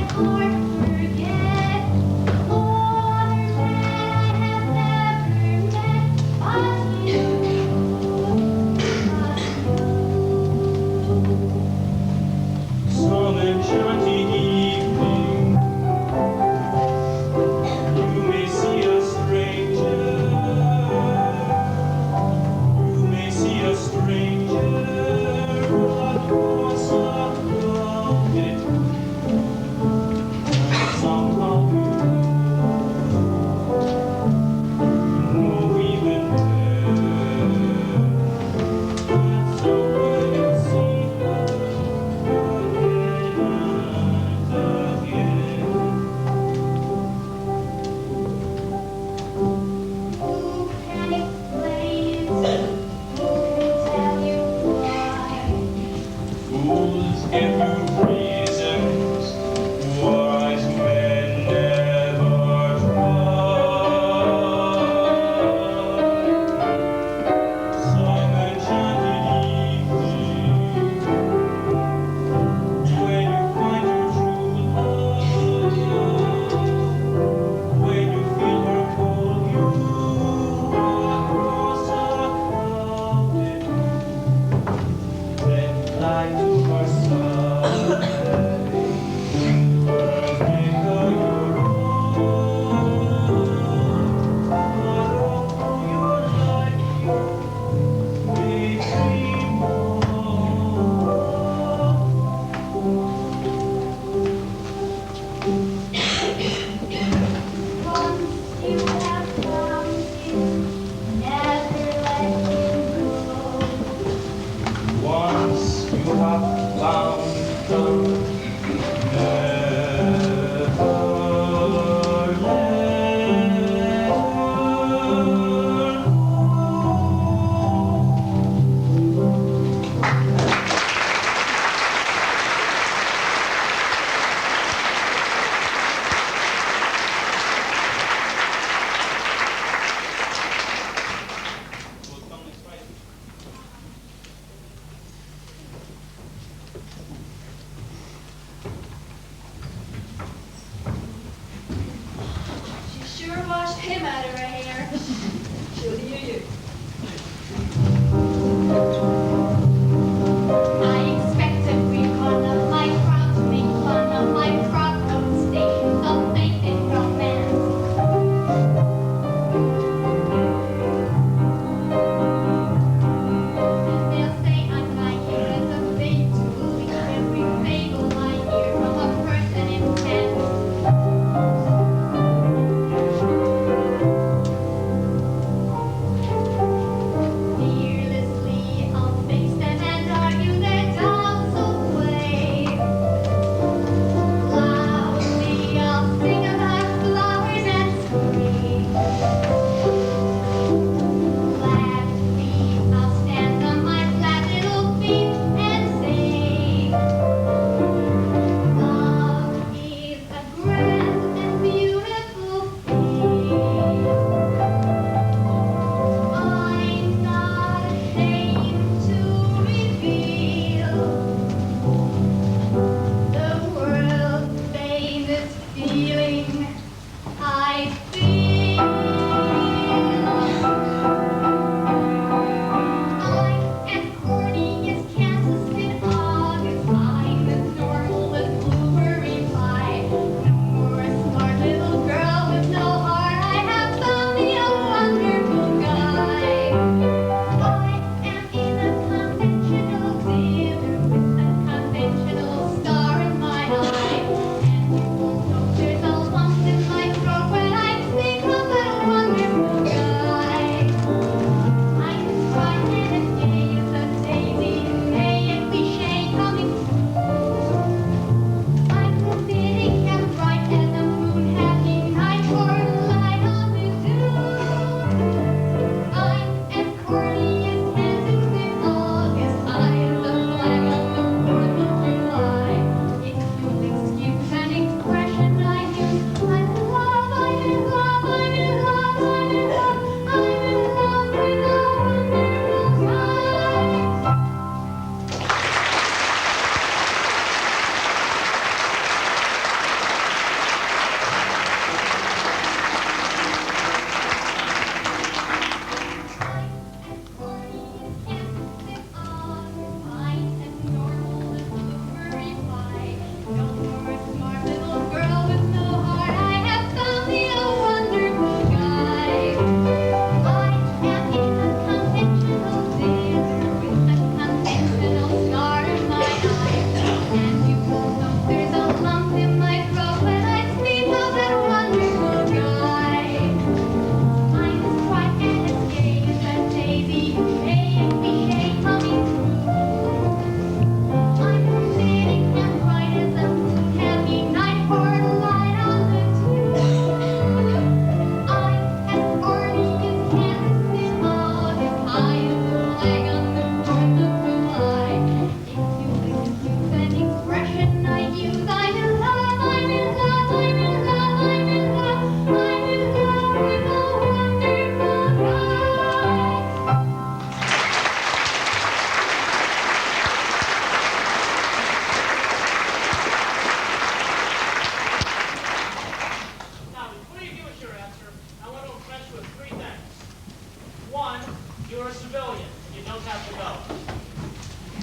You're a civilian. You don't have to go.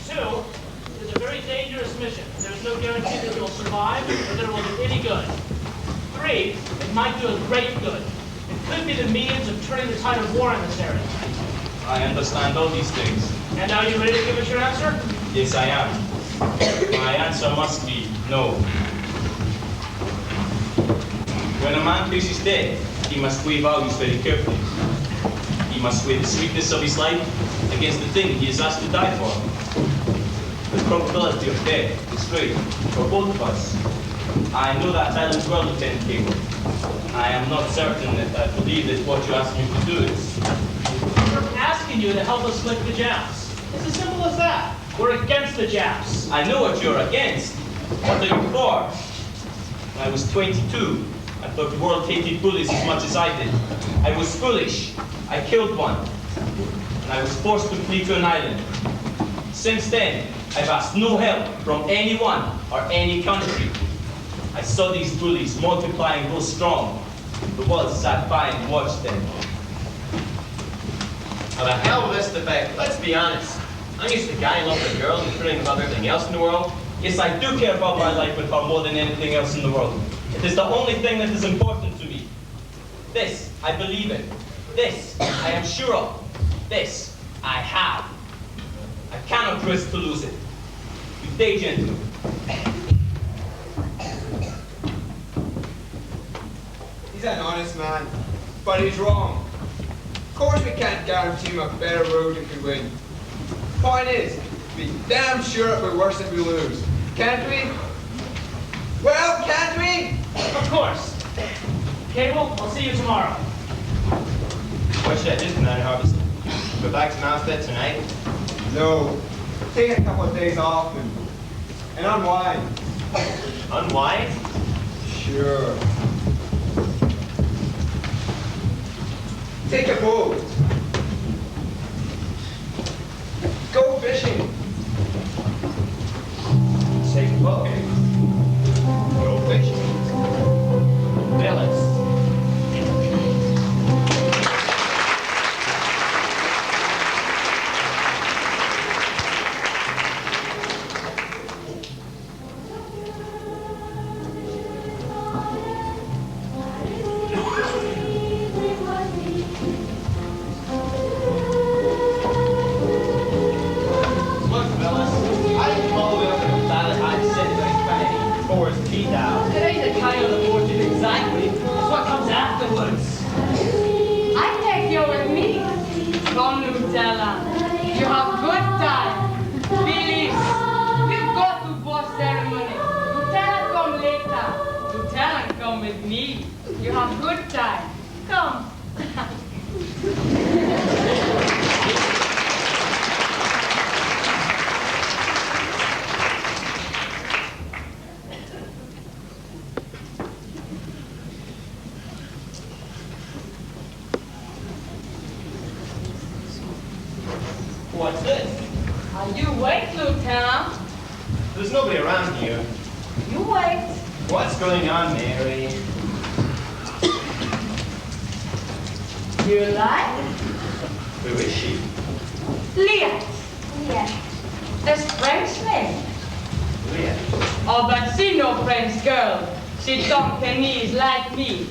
2, it's a very dangerous mission. There's no guarantee that you'll survive or that it will do any good. 3, it might do a great good. It could be the means of turning the tide of war in this area.
I understand all these things.
And are you ready to give us your answer?
Yes, I am. My answer must be no. When a man faces death, he must weigh values very carefully. He must weigh the sweetness of his life against the thing he is asked to die for. The probability of death is great for both of us. I know that island well, Lieutenant Cable. I am not certain that I believe that what you asked me to do is...
We're asking you to help us lick the Japs. It's as simple as that. We're against the Japs.
I know what you're against. What are you for? When I was 22, I thought the world hated bullies as much as I did. I was foolish. I killed one. And I was forced to flee to an island. Since then, I've asked no help from anyone or any country. I saw these bullies multiply and grow strong. The world sat by and watched them.
Now the hell with this debate. Let's be honest. I'm used to guy in love with a girl and feeling about everything else in the world.
Yes, I do care about my life with her more than anything else in the world. It is the only thing that is important to me. This, I believe in. This, I am sure of. This, I have. I cannot risk to lose it. Good day, gentlemen.
He's an honest man, but he's wrong. Of course we can't guarantee him a better road if we win. Point is, be damn sure it'll be worse if we lose. Can't we? Well, can't we?
Of course. Cable, I'll see you tomorrow.
What should I do, Commander Harbison? Go back to Malstead tonight?
No. Take a couple of days off and unwind.
Unwind?
Sure. Take a boat. Go fishing.
Take a boat. Go fishing. Villas.
It ain't the kind of the fortune exactly. It's what comes afterwards. I take you with me. Come, Nutella. You have good time. Believe we go to boss ceremony. Nutella come later. Nutella come with me. You have good time. Come.
What's this?
You wait, Lieutenant.
There's nobody around here.
You wait.
What's going on, Mary?
You like?
Who is she?
Leah. Leah. This French name.
Leah.
Oh, but she no French girl. She talk Chinese like me.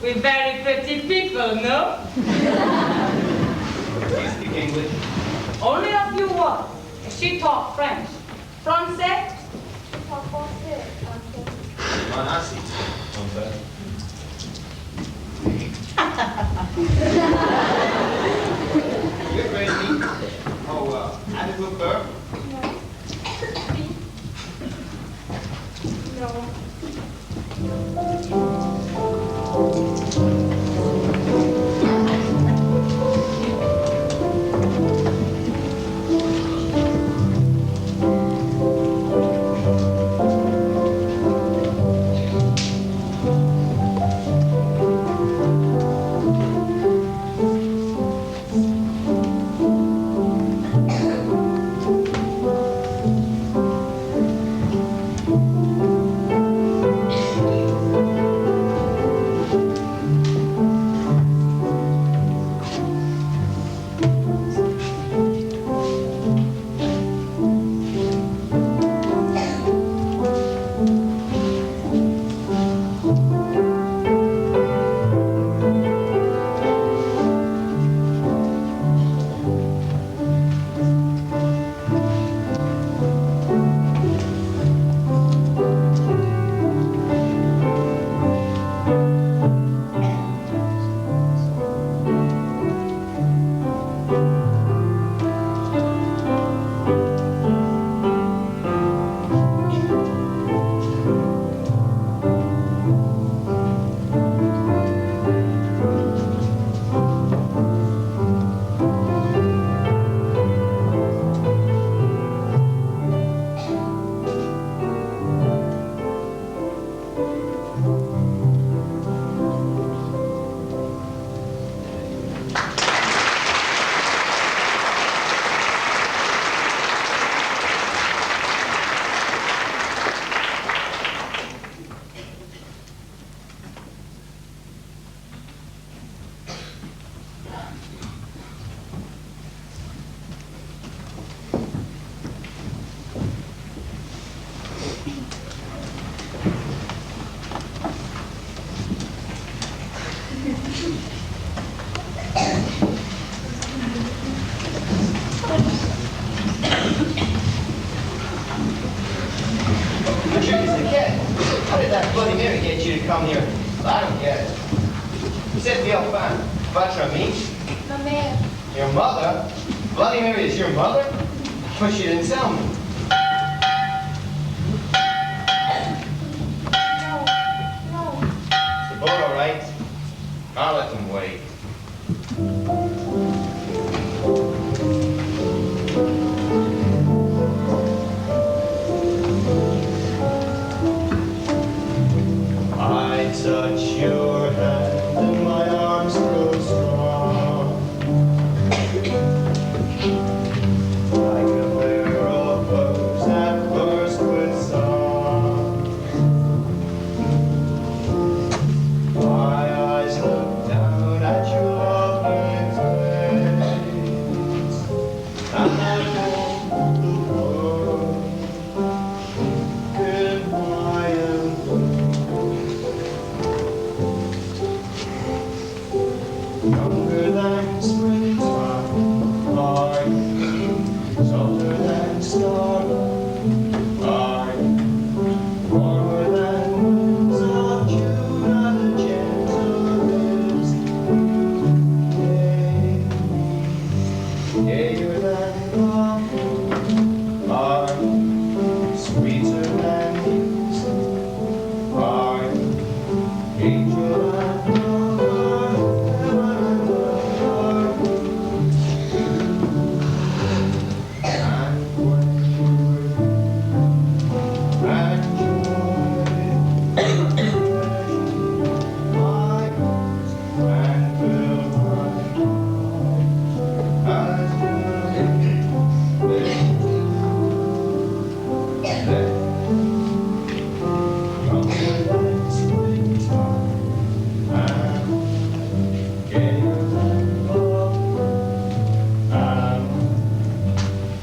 We very pretty people, no?
Do you speak English?
Only a few words. She talk French. Français? She talk Français.
Mon assis. Mon père. You afraid of me? Oh, avez-vous peur? The trick is the kid. How did that Bloody Mary get you to come here? I don't get it. You said the fan. Votre ami?
Ma mère.
Your mother? Bloody Mary is your mother? But she didn't tell me.
No.
Is the boat all right? I'll let them wait. I touch your hand and my arms grow strong. Like a pair of bows that burst with song. My eyes look down at your lovely face, and I want the world in my embrace. Younger than springtime, are you? Softer than starlight, are you? Warmer than winds of June, are the gentle lips gayer than love, are you? Sweeter than music, are you? Angel and lover, heaven and earth are you. And when you and joy, my arms and fill my heart younger than springtime and gayer than love, and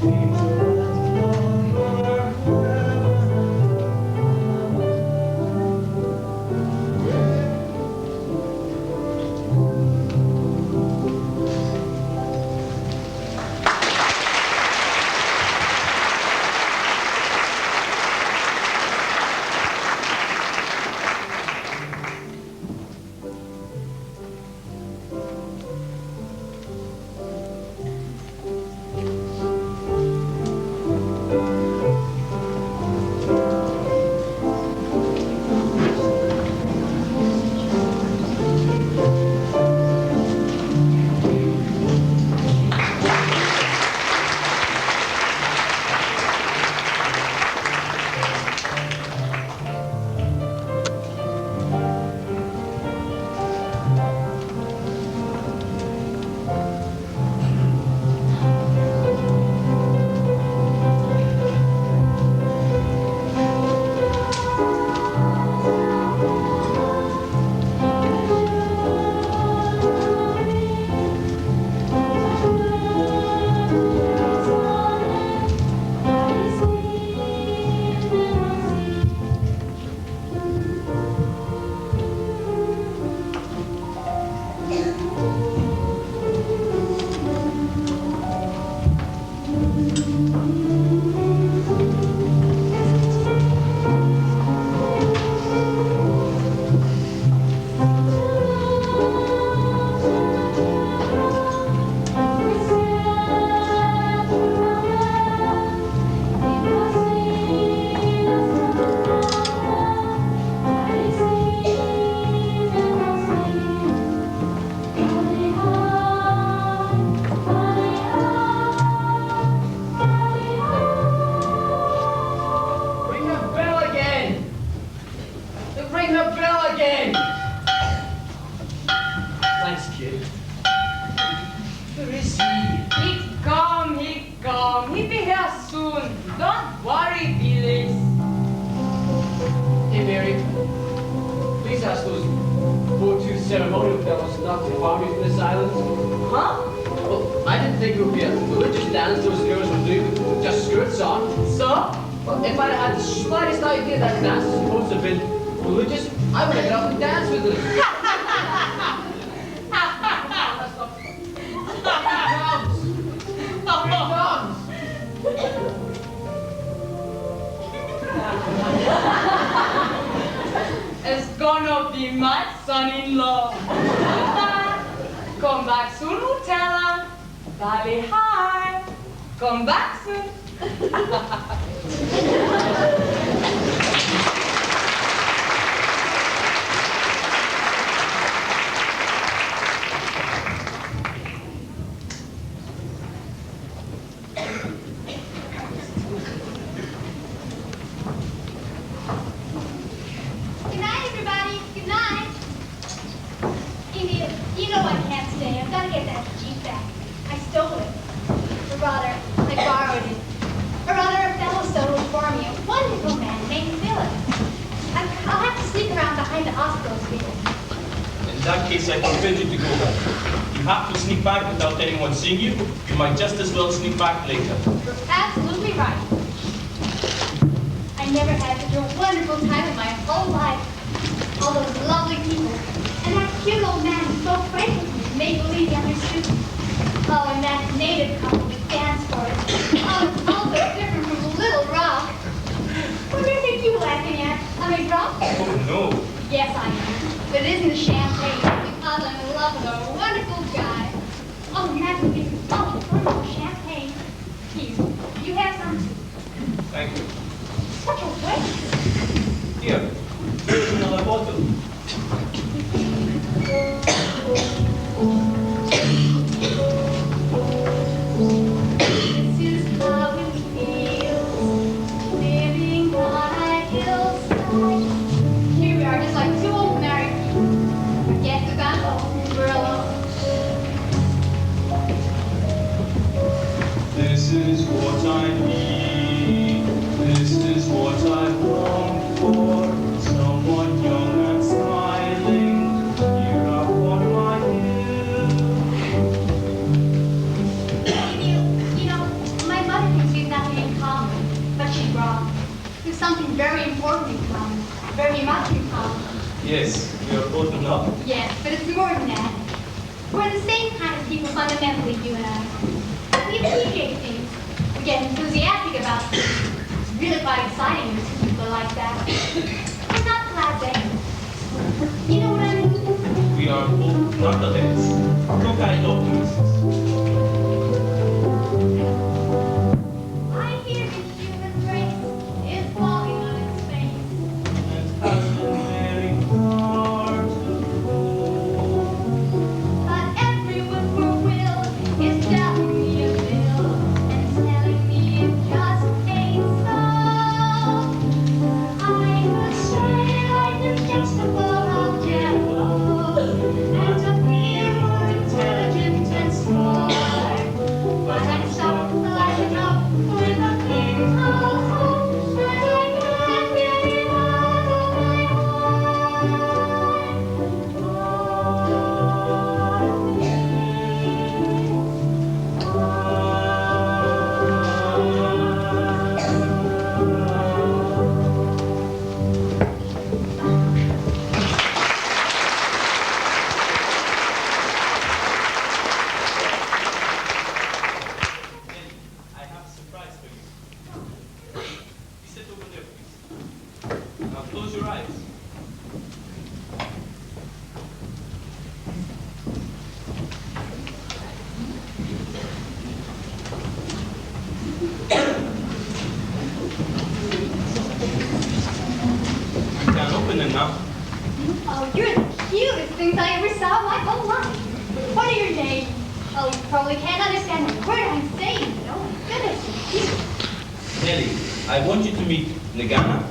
angel and lover,
Ring the bell again! Ring the bell again! Thanks, kid. Where is he?
He come. He'll be here soon. Don't worry, Billy.
Hey, Mary. Please ask those 4-2 ceremonial fellows not to far me from this island.
Huh?
Well, I didn't think it would be a religious dance those girls would do with just skirts on.
So?
Well, if I'd had the slightest idea that dance was supposed to have been religious, I would have got up and danced with them.
It's gonna be my son-in-law. Come back soon, Nutella. Valley High. Come back soon.
Good night, everybody. Good night. You know I can't stay. I've got to get that Jeep back. I stole it. Or rather, I borrowed it. Or rather, a fellow stole it for me. A wonderful man named Philip. I'll have to sneak around behind the hospital's here.
In that case, I forbid you to go home. You have to sneak back without anyone seeing you. You might just as well sneak back later.
You're absolutely right. I never had such a wonderful time in my whole life. All those lovely people. And that cute old man who spoke French with me, made believe he understood me. Oh, and that native couple that danced for us. Oh, it's all so different from Little Rock. What do you think you were laughing at? I mean, Rock?
Oh, no.
Yes, I am. But it isn't the champagne, because I'm in love with a wonderful guy. Oh, naturally, wonderful champagne. Here, you have some too.
Thank you.
Such a waste.
Here, here's another bottle.
This is how it feels, living on a hillside. Here we are, just like two old married people. I guess we've gone home. We're alone.
This is what I need. This is what I long for. Someone young and smiling here upon my hill.
You know, my mother thinks we have nothing in common, but she's wrong. There's something very important in common, very much in common.
Yes, we are both in love.
Yes, but it's more than that. We're the same kind of people fundamentally, you and I. We appreciate things. We get enthusiastic about things. It's really quite exciting to see people like that. We're not flat You know what I mean?
We are both knuckleheads. Cockeyed optimists.
I hear the human race is falling on its face.
And has been very far to go.
But every whippoorwill is telling me a bill and telling me it just ain't so. I could say life is just a ball of jello and to be more intelligent and smart. But I'm so lighting up with a thing called hope that I can't get it out of my
I have a surprise for you. You sit over there, please. Now close your eyes. You can open them now.
Oh, you're the cutest things I ever saw in my whole life. What are your names? Oh, you probably can't understand a word I'm saying, but oh my goodness, you're cute.
Nellie, I want you to meet Nagana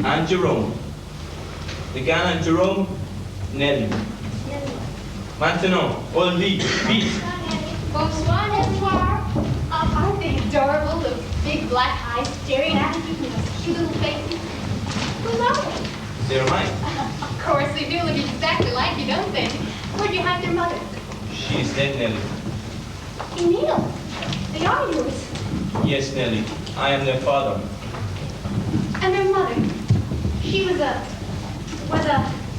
and Jerome. Nagana and Jerome, Nellie. Maintenant, all these, peace.
Bonsoir, Espoir. Aren't they adorable, those big black eyes staring at you with those cute little faces? Who's are they?
They're mine.
Of course, they do look exactly like you, don't they? Where'd you hide their mother?
She's dead, Nellie.
Emil, they are yours.
Yes, Nellie, I am their father.
And their mother, she was a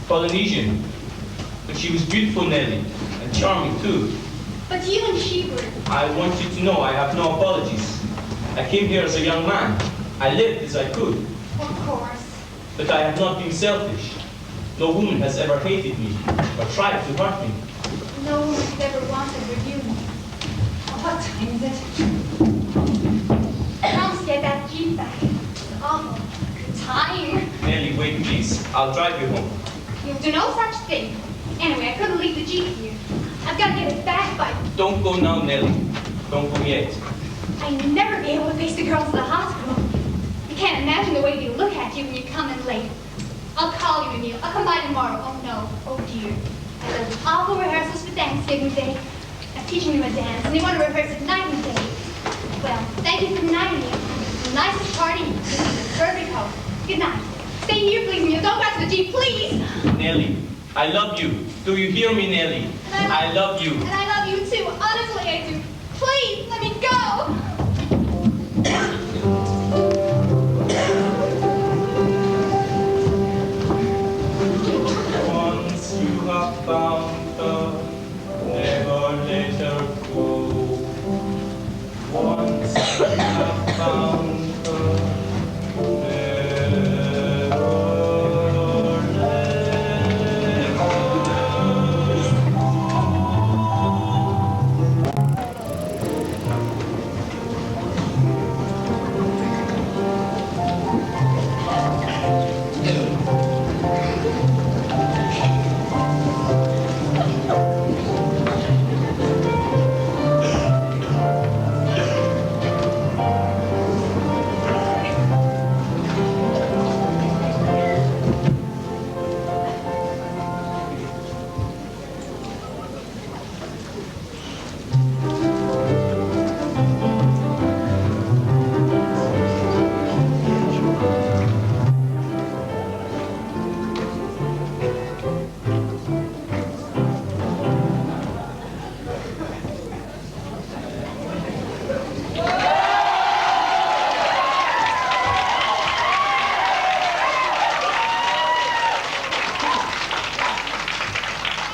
Polynesian. But she was beautiful, Nellie, and charming too.
but you and she were,
I want you to know I have no apologies. I came here as a young man. I lived as I could,
Of course.
but I have not been selfish. No woman has ever hated me or tried to hurt me.
No one has ever wanted reunion. What time is it? Promise get that Jeep back. It's awful. Time.
Nellie, wait, please. I'll drive you home.
You'll do no such thing. Anyway, I couldn't leave the Jeep here. I've got to get it back by...
Don't go now, Nellie. Don't go yet.
I'll never be able to face the girls at the hospital. You can't imagine the way they look at you when you come in late. I'll call you, Emil. I'll come by tomorrow. Oh, no. Oh, dear. I have awful rehearsals for Thanksgiving Day. I'm teaching them a dance, and they want to rehearse at night and day. Well, thank you for the night, Emil. It's the nicest party you've been to. Perfect hope. Good night. Stay here, please, Emil. Don't go to the Jeep, please.
Nellie, I love you. Do you hear me, Nellie? I love you.
And I love you, too. Honestly, I do. Please, let me go.
Once you have found her, never let her go. Once you have found her, never let her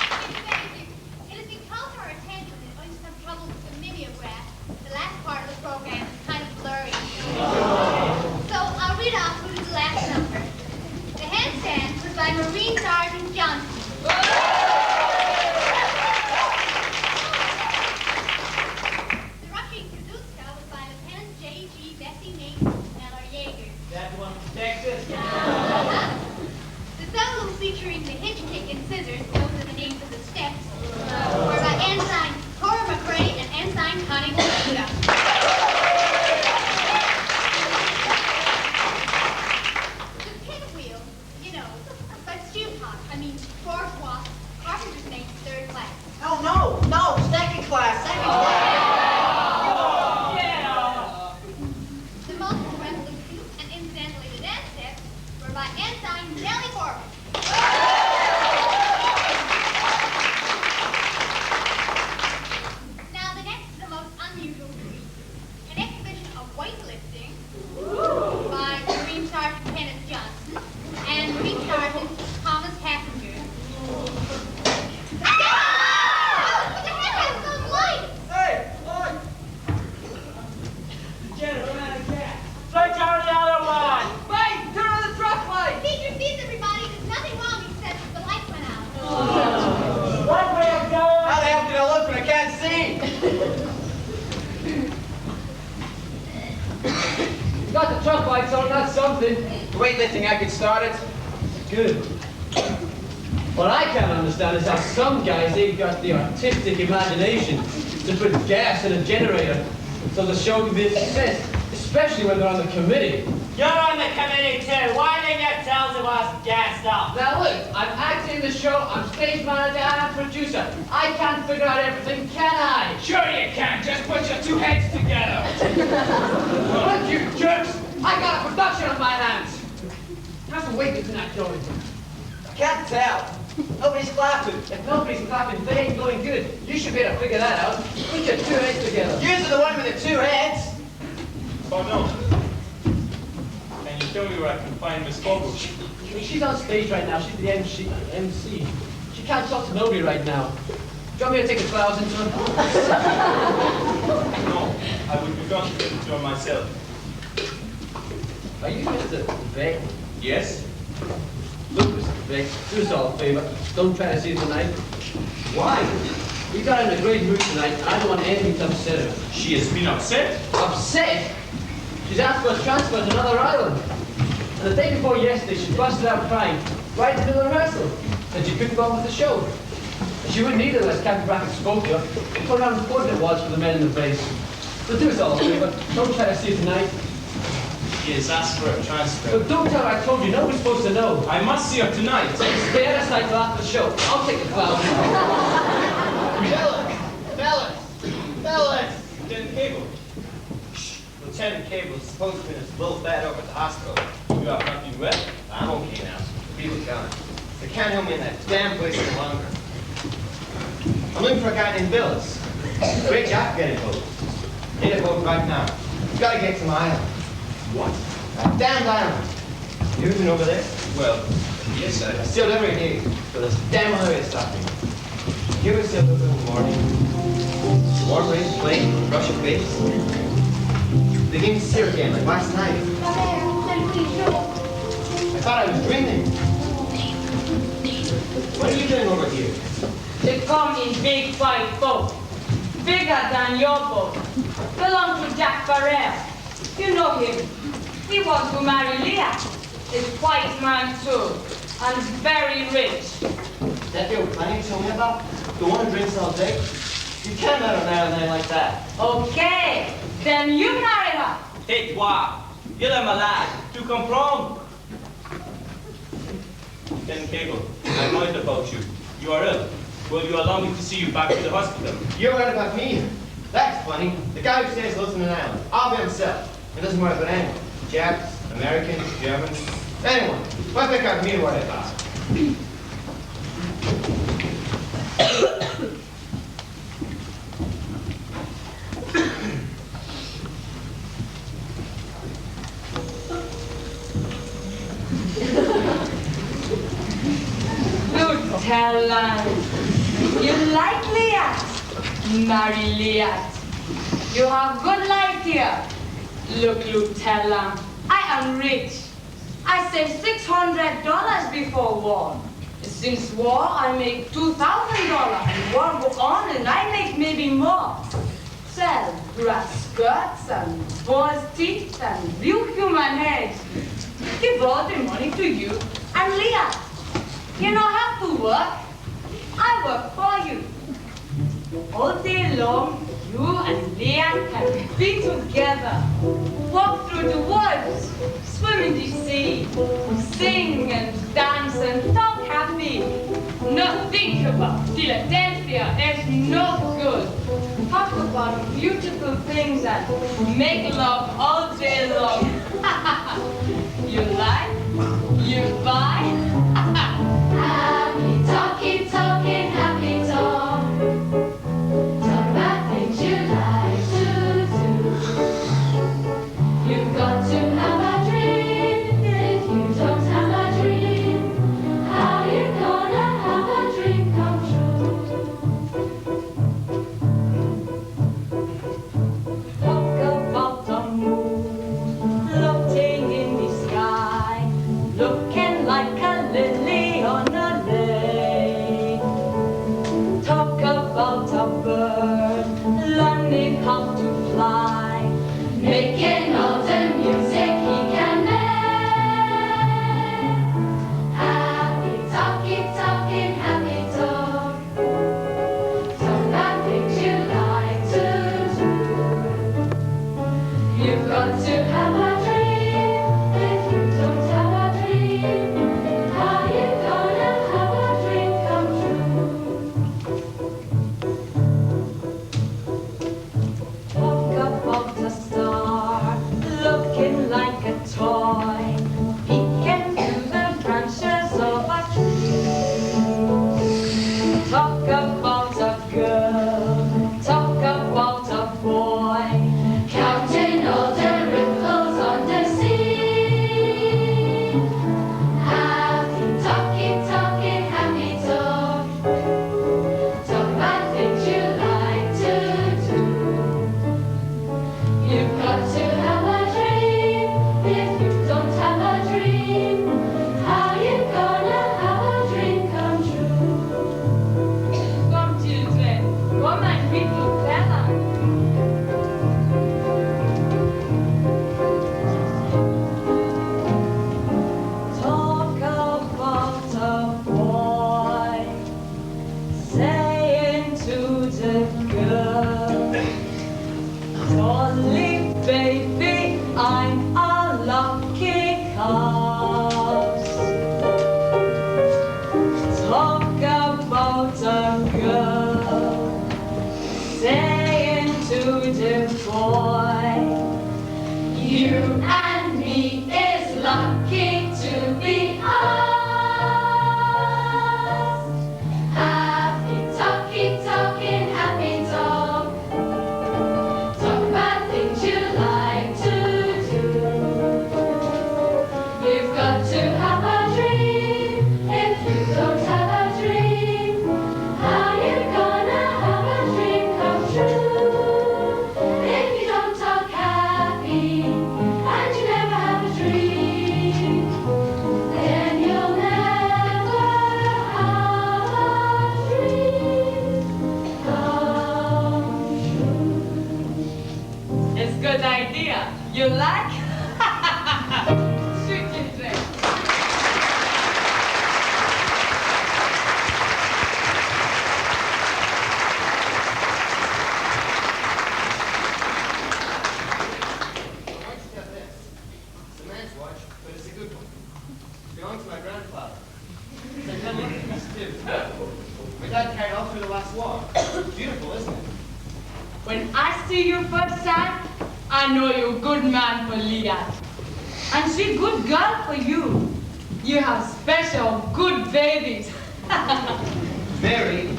It has been called to our attention that going to some trouble with the mimeograph. The last part of the program is kind of blurry. So I'll read off who did the last number. The handstand was by Marine Sergeant Johnson. The Russian Kazuska was by Lieutenant J.G. Bessie Nate Eller Jaeger.
That one from Texas.
The solo featuring the hitch kick and scissors, those are the names of the steps, were by Ensign Cora McRae and Ensign Connie Galuda. The pinwheel, you know, but Stewpot, I mean, bourgeois, carpenter's mate, third class.
Oh, no, second class.
The multiple revolutions and incidentally the dance steps were by Ensign Nellie Corbin. Now the next is the most unusual breed. An exhibition of weightlifting by Marine Sergeant Kenneth Johnson and Marine Sergeant Thomas Hassinger. What the heck happened to those lights?
Hey, look.
Let's turn the other one.
Wait, turn on the truck light.
Keep your seats, everybody. There's nothing wrong except the lights went out.
What way of going?
How the hell can I look when I can't see?
Got the truck lights on, that's something.
Weightlifting, I could start it.
Good. What I can't understand is how some guys ain't got the artistic imagination to put gas in a generator so the show can be a success, especially when they're on the committee.
You're on the committee too. Why didn't you tell us us gassed up?
Now look, I'm acting in the show, I'm stage manager and I'm producer. I can't figure out everything, can I?
Sure you can. Just put your two heads together.
Look, you jerks! I got a production on my hands. How's the weightlifting act going?
I can't tell. Nobody's clapping.
If nobody's clapping, they ain't going good. You should be able to figure that out. Put your two heads together.
You're the one with the two heads.
Oh no. Can you tell me where I can find Miss Fogel?
She's on stage right now. She's the MC. She can't talk to nobody right now. Do you want me to take a flowers into her?
No, I would be glad to get it to her myself.
Are you Mr. Vic?
Yes?
Look, Mr. Vic, do us all a favor. Don't try to see her tonight.
Why?
We got her in a great mood tonight, and I don't want anything to upset her.
She has been upset.
Upset? She's asked for a transfer to another island. And the day before yesterday, she busted out crying right into the rehearsal. Said she couldn't go on with the show. And she wouldn't either unless Captain Brackett spoke to her. What how important it was for the men in the place. So do us all a favor. Don't try to see her tonight.
She has asked for a transfer.
But don't tell her I told you. Nobody's supposed to know.
I must see her tonight.
Stay out of sight till after the show. I'll take the cloud.
Fellas! Lieutenant Cable. Shh. Lieutenant Cable is supposed to be in his little bed over at the hospital. You have nothing well? I'm okay now. People coming. They can't hold me in that damn place any longer. I'm looking for a guy named Billis. Great job getting a boat. Need a boat right now. Gotta get to my island.
What?
That damned island. You ever been over there? Well, yes, I sealed every gate, but this damn malaria stopped me. You ever sailed over in the morning? Warm rain, plane, brush your face. They gave me syrup again, like last night. I thought I was dreaming. What are you doing over here?
They come in big white boat, bigger than your boat. Belong to Jack Farrell. You know him. He wants to marry Leah. He's white man too, and very rich.
That the old plan you told me about? The one who drinks all day? You can't let her marry a man like that.
Okay, then you marry her.
Tais-toi. Il est malade. Tu comprends? Lieutenant Cable, I'm worried about you. You are ill. Will you allow me to see you back to the hospital?
You're right about me. That's funny. The guy who says lives in an island, all by himself. It doesn't worry about anyone. Japs, Americans, Germans, anyone. What they got me to worry about?
Lieutenant, you like Leah? Marry Leah. You have good life here. Look, Lieutenant, I am rich. I saved $600 before war. Since war, I make $2,000. And war go on, and I make maybe more. Sell grass skirts and boar's teeth and view human heads. Give all the money to you and Leah. You don't have to work. I work for you. All day long, you and Leah can be together. Walk through the woods, swim in the sea, sing and dance and talk happy. Not think about Philadelphia, it's no good. Talk about beautiful things and make love all day long. You like? You buy?
Happy talking, talking, happy talk. Talk about things you like to do. You've got to have a dream. If you don't have a dream, how you gonna have a dream come true?
Talk about the moon floating in the sky, looking like a student boy. You and me is lucky to be us. Happy talking, happy talk. Talk about things you like to do. You've got to have a dream. If you don't have a dream, how you gonna have a dream come true? If you don't talk happy and you never have a dream, then you'll never have a dream come true. It's a good idea. You like? Shoot you, Drake.
Watch got this. It's a man's watch, but it's a good one. It belonged to my grandfather. It's a good look piece too. My dad carried all through the last war. Beautiful, isn't it?
When I see you first time, I know you're a good man for Leah. And she good girl for you. You have special good babies.
Mary,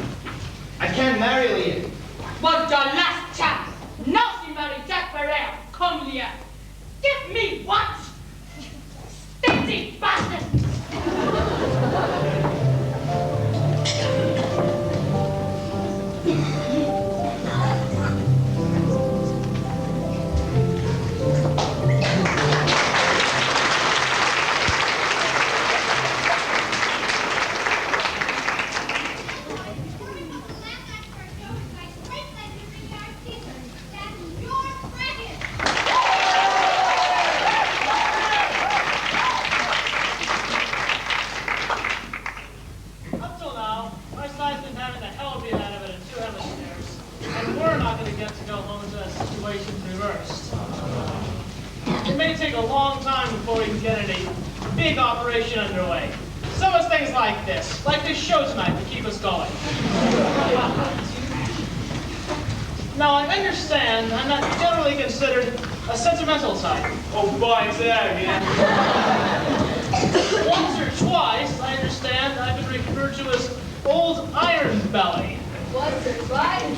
I can't marry Leah.
But your last chance. Now she married Jack Pereira. Come, Leah. Give me what? Stingy bastard.
Up till now, our side's been having the hell beat out of it in two hemispheres. And we're not going to get to go home until that situation's reversed. It may take a long time before we can get any big operation underway. So it's things like this show tonight to keep us going. Now, I understand I'm not generally considered a sentimental type.
Oh, by that, man.
Once or twice, I understand I've been referred to as Old Iron Belly.
What's it right?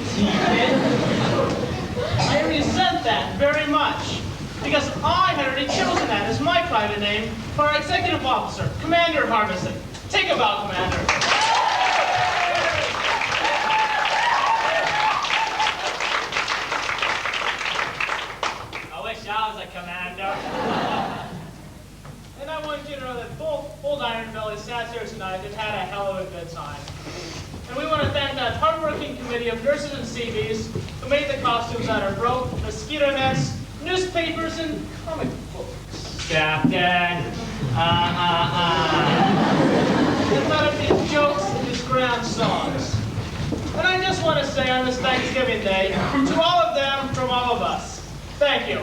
I resent that very much, because I had already chosen that as my private name for our executive officer, Commander Harbison. Take a bow, Commander.
I wish I was a commander.
And I want you to know that both Old Iron Belly sat here tonight and had a hell of a good time. And we want to thank that hardworking committee of nurses and CVs who made the costumes out of rope, mosquito nets, newspapers, and comic books.
Captain.
And thought of these jokes and these grand songs. And I just want to say on this Thanksgiving Day, to all of them, from all of us, thank you.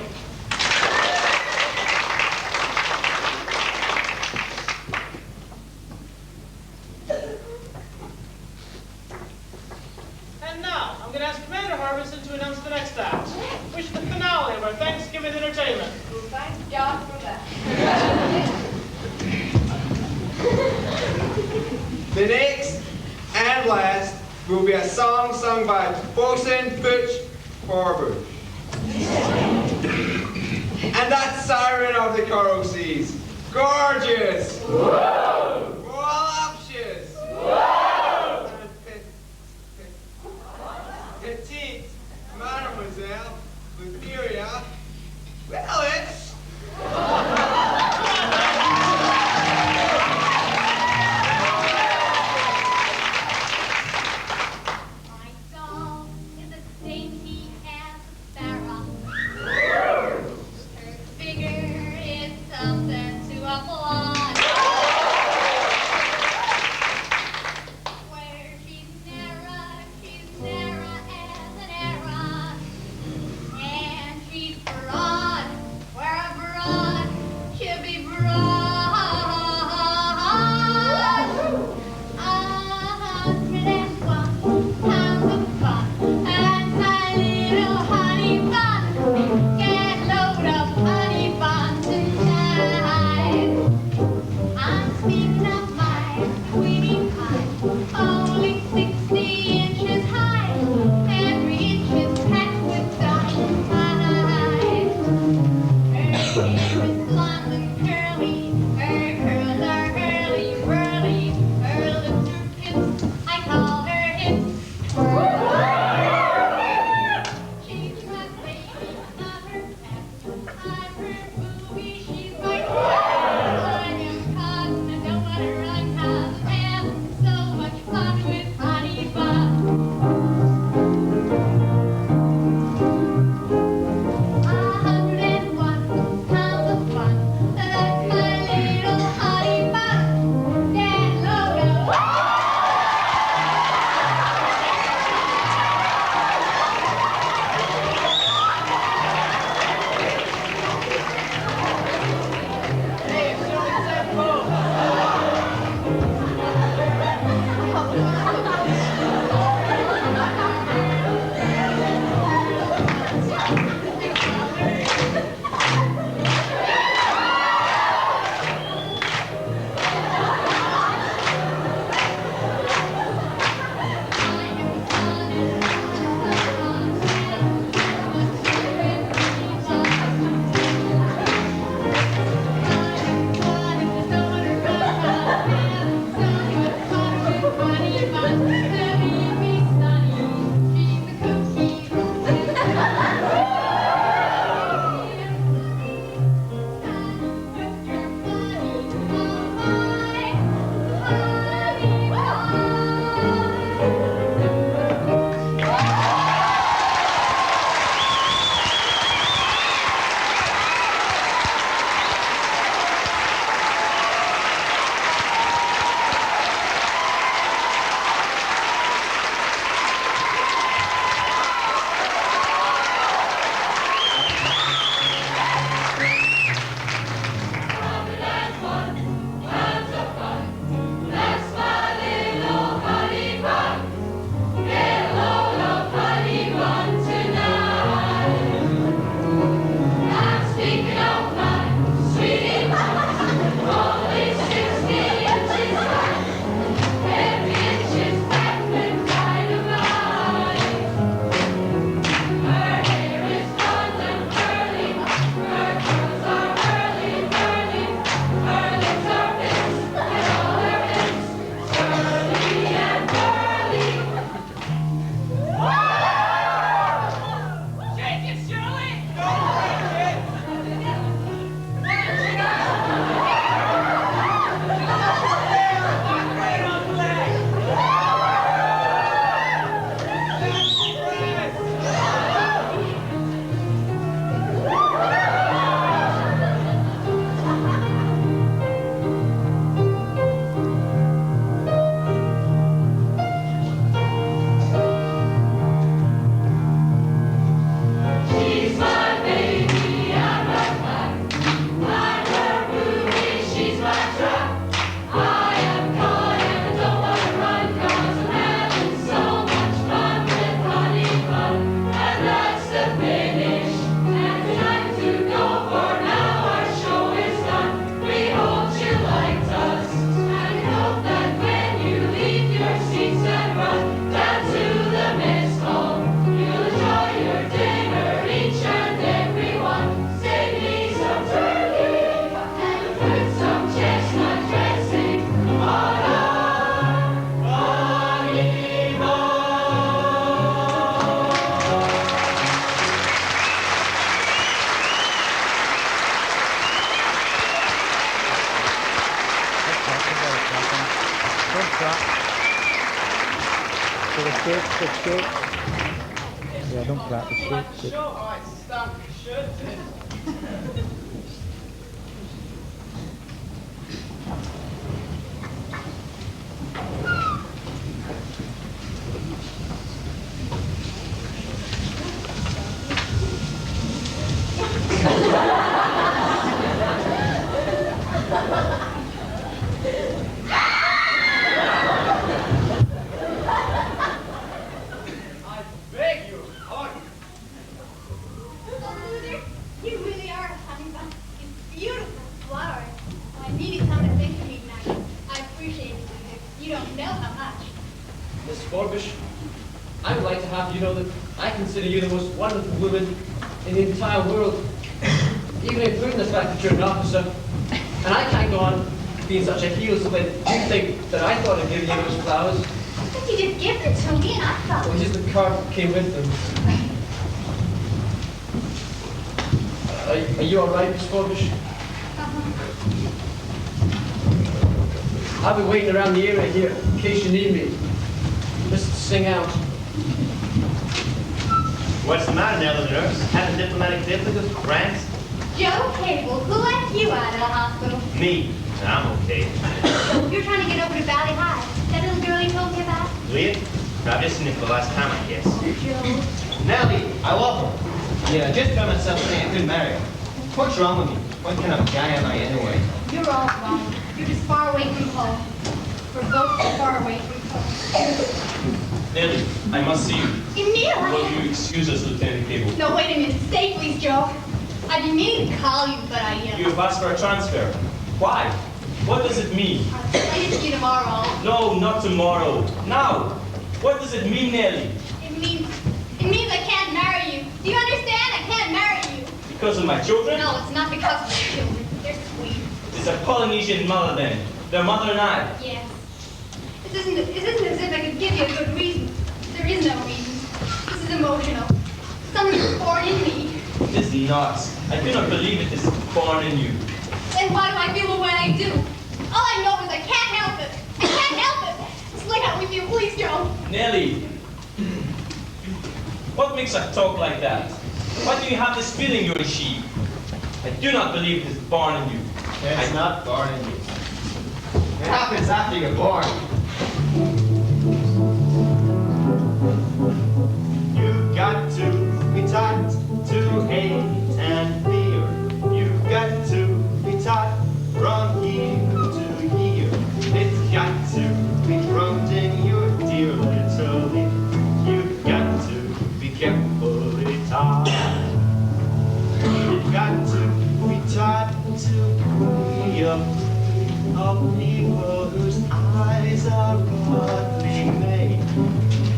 And now, I'm going to ask Commander Harbison to announce the next act, which is the finale of our Thanksgiving entertainment.
Well, thank God for that.
The next and last will be a song sung by Bosun Butch Forbush. And that siren of the coral seas. Gorgeous! Voluptuous! And petite Mademoiselle Lutheria. Well, it's...
My doll is as dainty as a sparrow. Her figure is something to applaud. Where she's narrow as an arrow. And she's broad, where a broad
the shirt. Yeah, don't clap the shirt. Good.
Alright, stop the shirt.
I beg you, pardon.
Oh, Luther, you really are a honeysuckle. It's beautiful flower. I needed time to think of me tonight. I appreciate it, Luther. You don't know how much.
Miss Forbish, I would like to have you know that I consider you the most wonderful woman in the entire world. Even including the fact that you're an officer. And I can't go on being such a heel so that you think that I thought of giving you those flowers.
But you just give them to me and I felt
Well, just the card came with them. Are you all right, Miss Forbish? I'll be waiting around the area here in case you need me. Just sing out.
What's the matter now, the nurse? Having diplomatic difficulties with France?
Joe Cable, who let you out of the hospital?
Me. I'm okay.
You're trying to get over to Valley High. That little girl you told me about?
Leah? I've just seen it for the last time, I guess.
Joe.
Nellie, I love her. Yeah, I just found myself saying I couldn't marry her. What's wrong with me? What kind of guy am I anyway?
You're all wrong. You're just far away from home. We're both far away from home.
Nellie, I must see you.
Emil,
Will you excuse us, Lieutenant Cable?
No, wait a minute. Stay, please, Joe. I've been meaning to call you, but
You have asked for a transfer. Why? What does it mean?
I'll explain it to you tomorrow.
No, not tomorrow. Now. What does it mean, Nellie?
It means I can't marry you. Do you understand? I can't marry you.
Because of my children?
No, it's not because of your children. They're sweet.
It's a Polynesian mother then. Their mother and I.
Yes. It isn't as if I could give you a good reason. There is no reason. This is emotional. Something is born in me.
It is not. I do not believe it is born in you.
Then why do I feel the way I do? All I know is I can't help it. I can't help it. Explain how we feel, please, Joe.
Nellie. What makes her talk like that? Why do you have this feeling you're a she? I do not believe it is born in you.
It's not born in you. It happens after you're born. You've got to be taught to hate and fear. You've got to be taught from year to year. It's got to be drummed in your dear little ear. You've got to be carefully taught. You've got to be taught to be of people whose eyes are oddly made.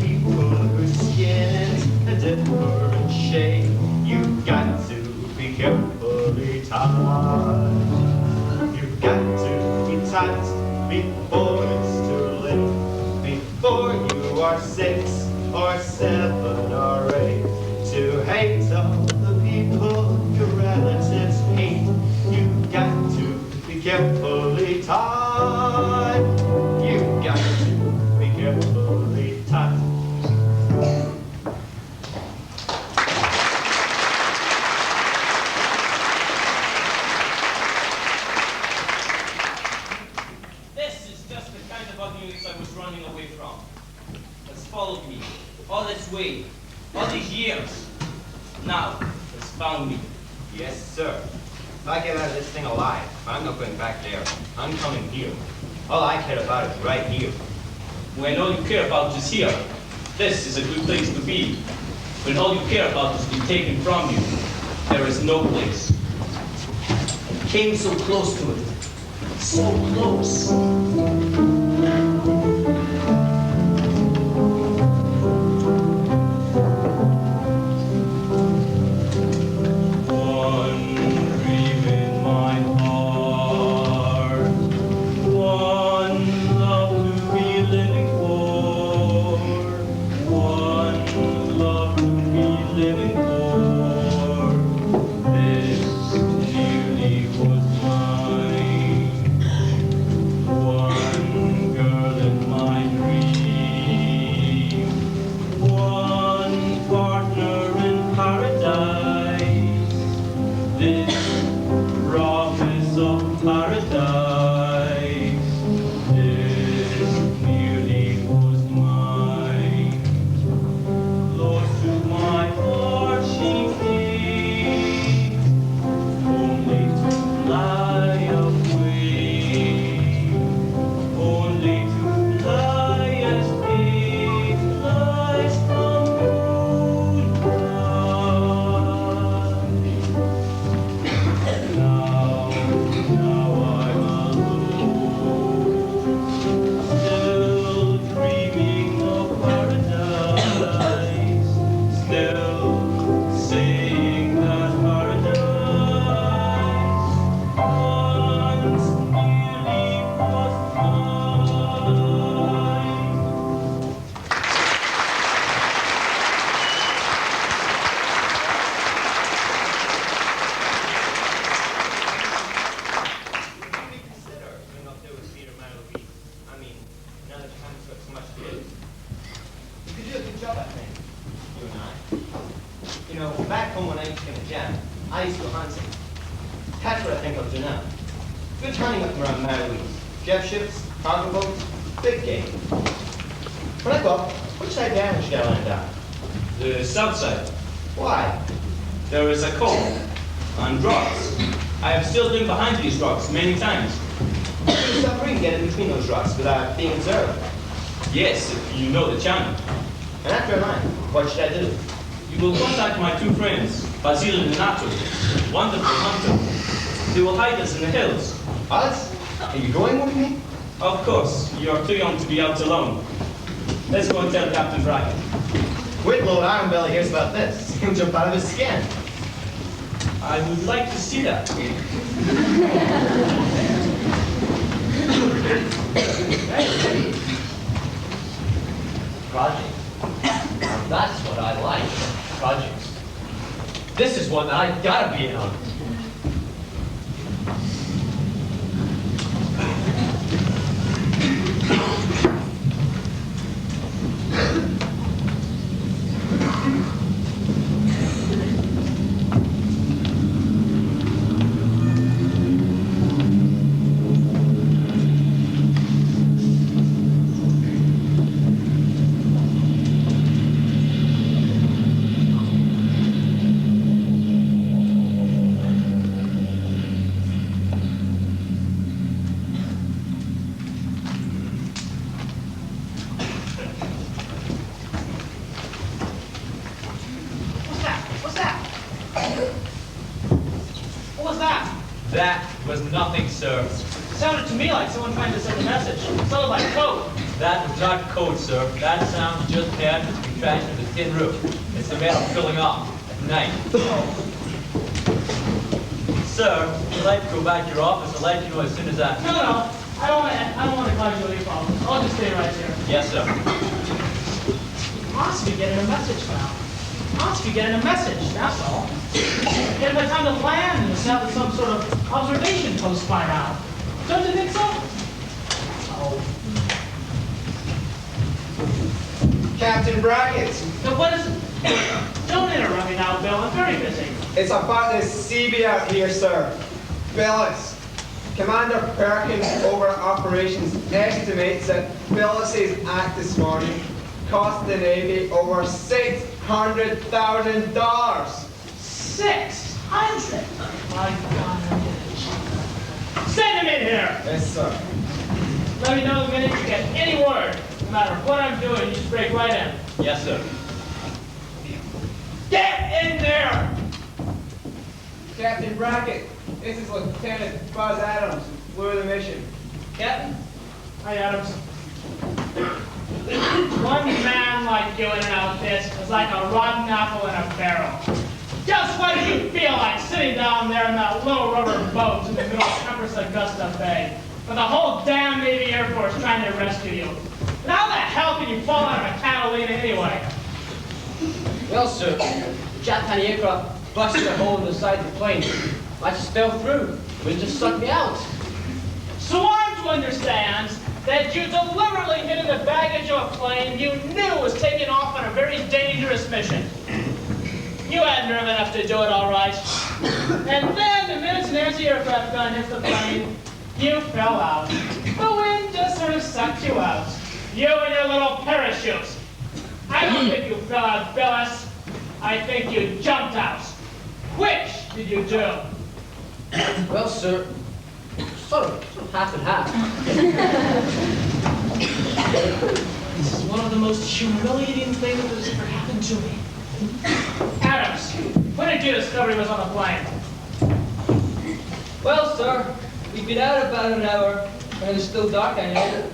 People whose skin is a different shade. You've got to be carefully taught. You've got to be taught before it's too late. Before you are 6 or 7 or 8. To hate all the people your relatives hate. You've got to be carefully taught. You've got to be carefully taught.
This is just the kind of ugliness I was running away from. Has followed me all this way, all these years. Now, has found me.
Yes, sir. If I get out of this thing alive, I'm not going back there. I'm coming here. All I care about is right here.
When all you care about is here, this is a good place to be. When all you care about is to be taken from you, there is no place. I came so close to it. So close.
You know, back home when I used to get a jam, I used to go hunting. That's what I think I'll do now. Good hunting up around Maui. Jet ships, cargo boats, big game. When I go up, which side of the island should I land on?
The south side.
Why?
There is a cove and rocks. I have still been behind these rocks many times.
Can you submarine get in between those rocks without being observed?
Yes, if you know the channel.
And after I land, what should I do?
You will contact my two friends, Basil and Renato, wonderful hunters. They will hide us in the hills.
Us? Are you going with me?
Of course, you are too young to be out alone. Let's go and tell Captain Brackett.
Wait, Lord Ironbelly hears about this. He'll jump out of his skin.
I would like to see that.
Project. Now that's what I like. Projects. This is one that I gotta be in on.
That was nothing, sir.
Sounded to me like someone trying to send a message. Sounded like code.
That was not code, sir. That sounds just bad as contraction of the tin roof. It's the metal filling off at night. Sir, if you'd like to go back to your office, I'll let you know as soon as I...
No. I don't want to cause you any problems. I'll just stay right here.
Yes, sir.
Must be getting a message now. Must be getting a message, that's all. Getting by time to land and establish some sort of observation post by now. Don't you think so? Oh.
Captain Brackett,
Now what is it? Don't interrupt me now, Bill. I'm very busy.
it's about this CB out here, sir. Billis. Commander Perkins over at Operations estimates that Billis's act this morning cost the Navy over $600,000.
600? My God. Send him in here.
Yes, sir.
Let me know the minute you get any word. No matter what I'm doing, you just break right in.
Yes, sir.
Get in there!
Captain Brackett, this is Lieutenant Buzz Adams, who flew the mission.
Captain? Hi, Adams. One man like you in an outfit is like a rotten apple in a barrel. Just what do you feel like sitting down there in that little rubber boat in the middle of Empress Augusta Bay with the whole damn Navy Air Force trying to rescue you? And how the hell can you fall out of a Catalina anyway?
Well, sir, the Japanese aircraft busted a hole in the side of the plane. I just fell through. The wind just sucked me out.
So I'm to understand that you deliberately hid in the baggage of a plane you knew was taking off on a very dangerous mission. You had nerve enough to do it all right. And then the minute an anti-aircraft gun hits the plane, you fell out. The wind just sort of sucked you out. You and your little parachute. I don't think you fell out, Billis. I think you jumped out. Which did you do?
Well, sir, sort of half and half.
This is one of the most humiliating things that has ever happened to me. Adams, when did you discover he was on the plane?
Well, sir, we'd been out about an hour, and it was still dark, I know.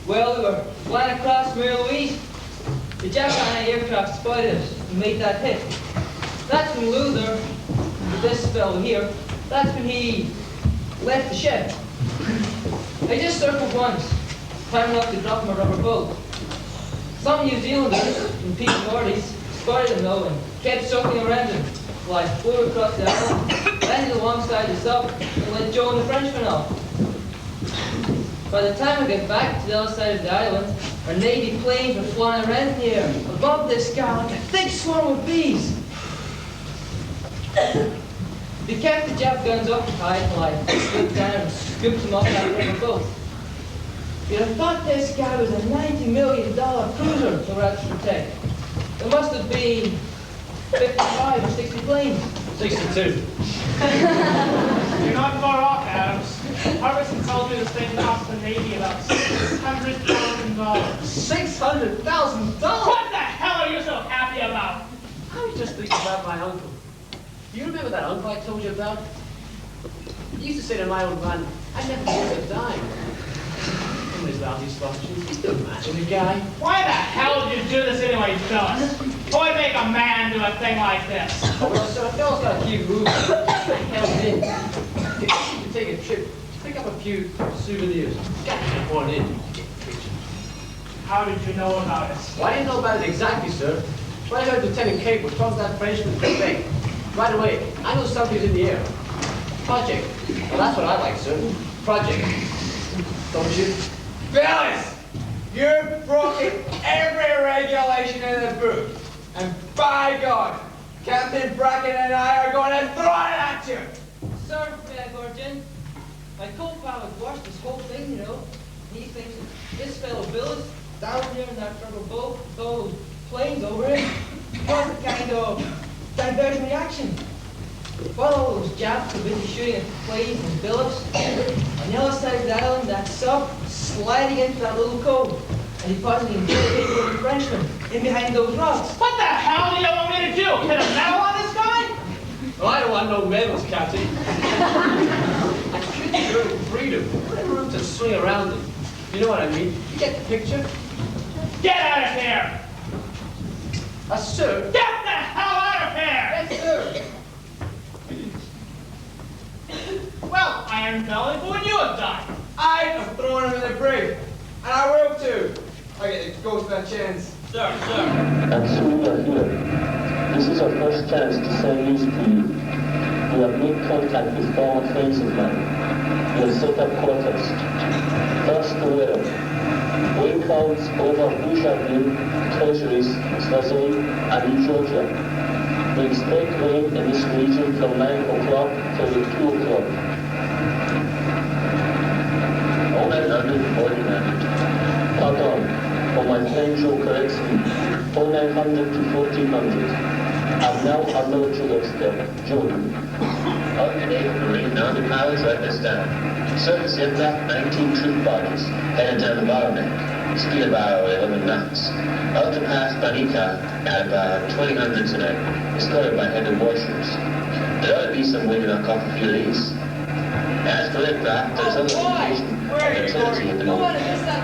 Well, we were flying across Mare Louise. The Japanese aircraft spotted us and made that hit. That's when Luther, this fellow here, that's when he left the ship. I just circled once, time enough to drop my rubber boat. Some New Zealanders from Pete's Morty's spotted him though and kept circling around him. Well, I flew across the island, landed alongside the sub, and let Joe and the Frenchman off. By the time we get back to the other side of the island, our Navy planes were flying around in the air, above the sky like a thick swarm of bees. They kept the Jap guns occupied while I slipped down and scooped them up that rubber boat. You'd have thought this guy was a $90 million cruiser they were out to protect. There must have been 55 or 60 planes.
62.
You're not far off, Adams. Harbison told me this thing cost the Navy about $600,000.
$600,000?
What the hell are you so happy about?
I was just thinking about my uncle. Do you remember that uncle I told you about? He used to say to my old man, I never use a dime. From his lousy slouches. Imagine a guy.
Why the hell did you do this anyway, Phyllis? Why make a man do a thing like this?
Oh, well, sir, a fellow's got to keep moving. I held in. If you take a trip, pick up a few souvenirs. Got to get one in.
How did you know about it?
Well, I didn't know about it exactly, sir. But I heard Lieutenant Cable talk to that Frenchman from Quebec. Right away, I know something's in the air. Project. Well, that's what I like, sir. Project. Don't you?
Fellas, you've broken every regulation in the book. And by God, Captain Bracken and I are going to throw it at you.
Sir, Virgin, my co-pilot watched this whole thing, you know. He thinks that this fellow Billis down here in that rubber boat with all those planes over him was a kind of diversion reaction. While all those Japs were busy shooting at planes and Billis, on the other side of the island, that sub sliding into that little cove, and he positively interrogated the Frenchman in behind those rocks.
What the hell do you want me to do? Put a medal on this guy?
Well, I don't want no medals, Captain. I'm pretty sure freedom. Plenty of room to swing around it. You know what I mean? You get the picture?
Get out of here!
Sir.
Get the hell out of here!
Yes, sir.
Well, Iron Belly, what would you have done?
I'd have thrown him in the brig. And I will too. I get to go to that chance.
Sir.
And so we are here. This is our first chance to send news to you. We have made contact with former friends of mine. We have set up quarters. First the weather. Rain clouds over Boucherville, Treasuries, Slazone, and New Georgia. We expect rain in this region from 9 o'clock till 2 o'clock. 0900 Pardon, for my friend Joe corrects me. 0900 to 1400. I'm now a military expert, Joe. Alternate the rain now the pilots let us down. Surface aircraft, 19 troop bodies, headed down the bottleneck. Speed about 11 knots. Ultrapass Banica at about 2000 tonight. Escorted by heavy warships. There ought to be some way to knock off a few of these. As for aircraft, there's other indication of utility at the moment.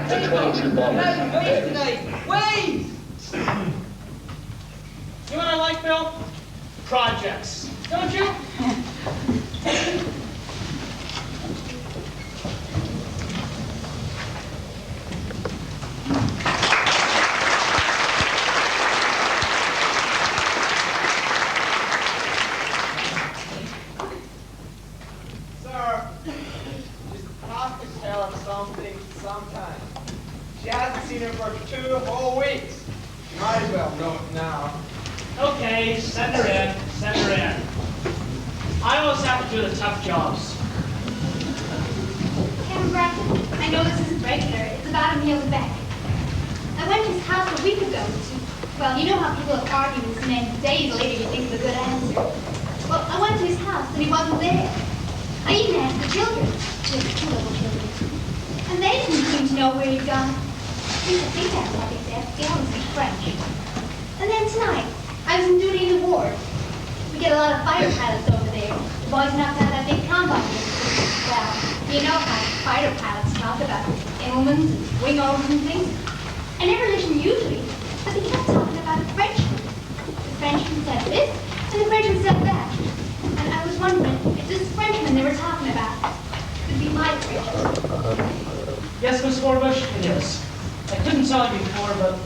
The 22 bombers.
Wait!
You know what I like, Bill? Projects. Don't you?
Sometime. She hasn't seen him for 2 whole weeks. Might as well know it now.
Okay, send her in. I always have to do the tough jobs.
Captain Bracken, I know this isn't regular. It's about a meal back. I went to his house a week ago well, you know how people have arguments and then days later you think of a good answer. Well, I went to his house and he wasn't there. I even asked the children, the 2 little children. And they didn't seem to know where he'd gone. That's what they said. They only speak French. And then tonight, I was on duty in the ward. We get a lot of fighter pilots over there. The boys knocked out that big combine. Well, you know how fighter pilots talk about Immelmans and wing overs and things. I never listened usually, but they kept talking about the Frenchman. The Frenchman said this, and the Frenchman said that. And I was wondering if this Frenchman they were talking about could be my Frenchman.
Yes, Miss Forbush, it is. I couldn't tell you before, but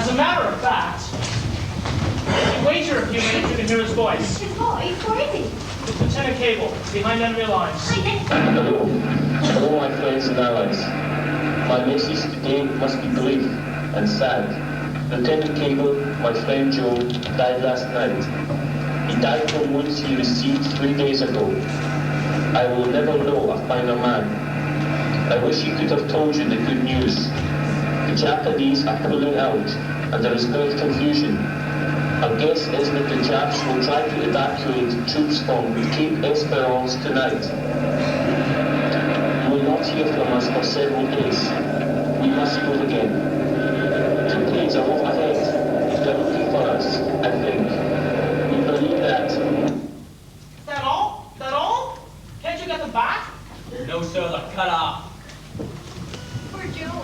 as a matter of fact, if you wager a few minutes, you can hear his voice.
His voice? Where is he?
It's Lieutenant Cable, behind enemy lines.
Hello. Hello, my friends and allies. My message today must be brief and sad. Lieutenant Cable, my friend Joe, died last night. He died from wounds he received 3 days ago. I will never know a finer man. I wish he could have told you the good news. The Japanese are pulling out, and there is great confusion. Our guess is that the Japs will try to evacuate troops from Cape Esperance tonight. You will not hear from us for several days. We must move again. Two planes are off ahead. They're looking for us, I think. We believe that.
That all? That all? Can't you get them back?
No, sir, they're cut off.
Poor Joe.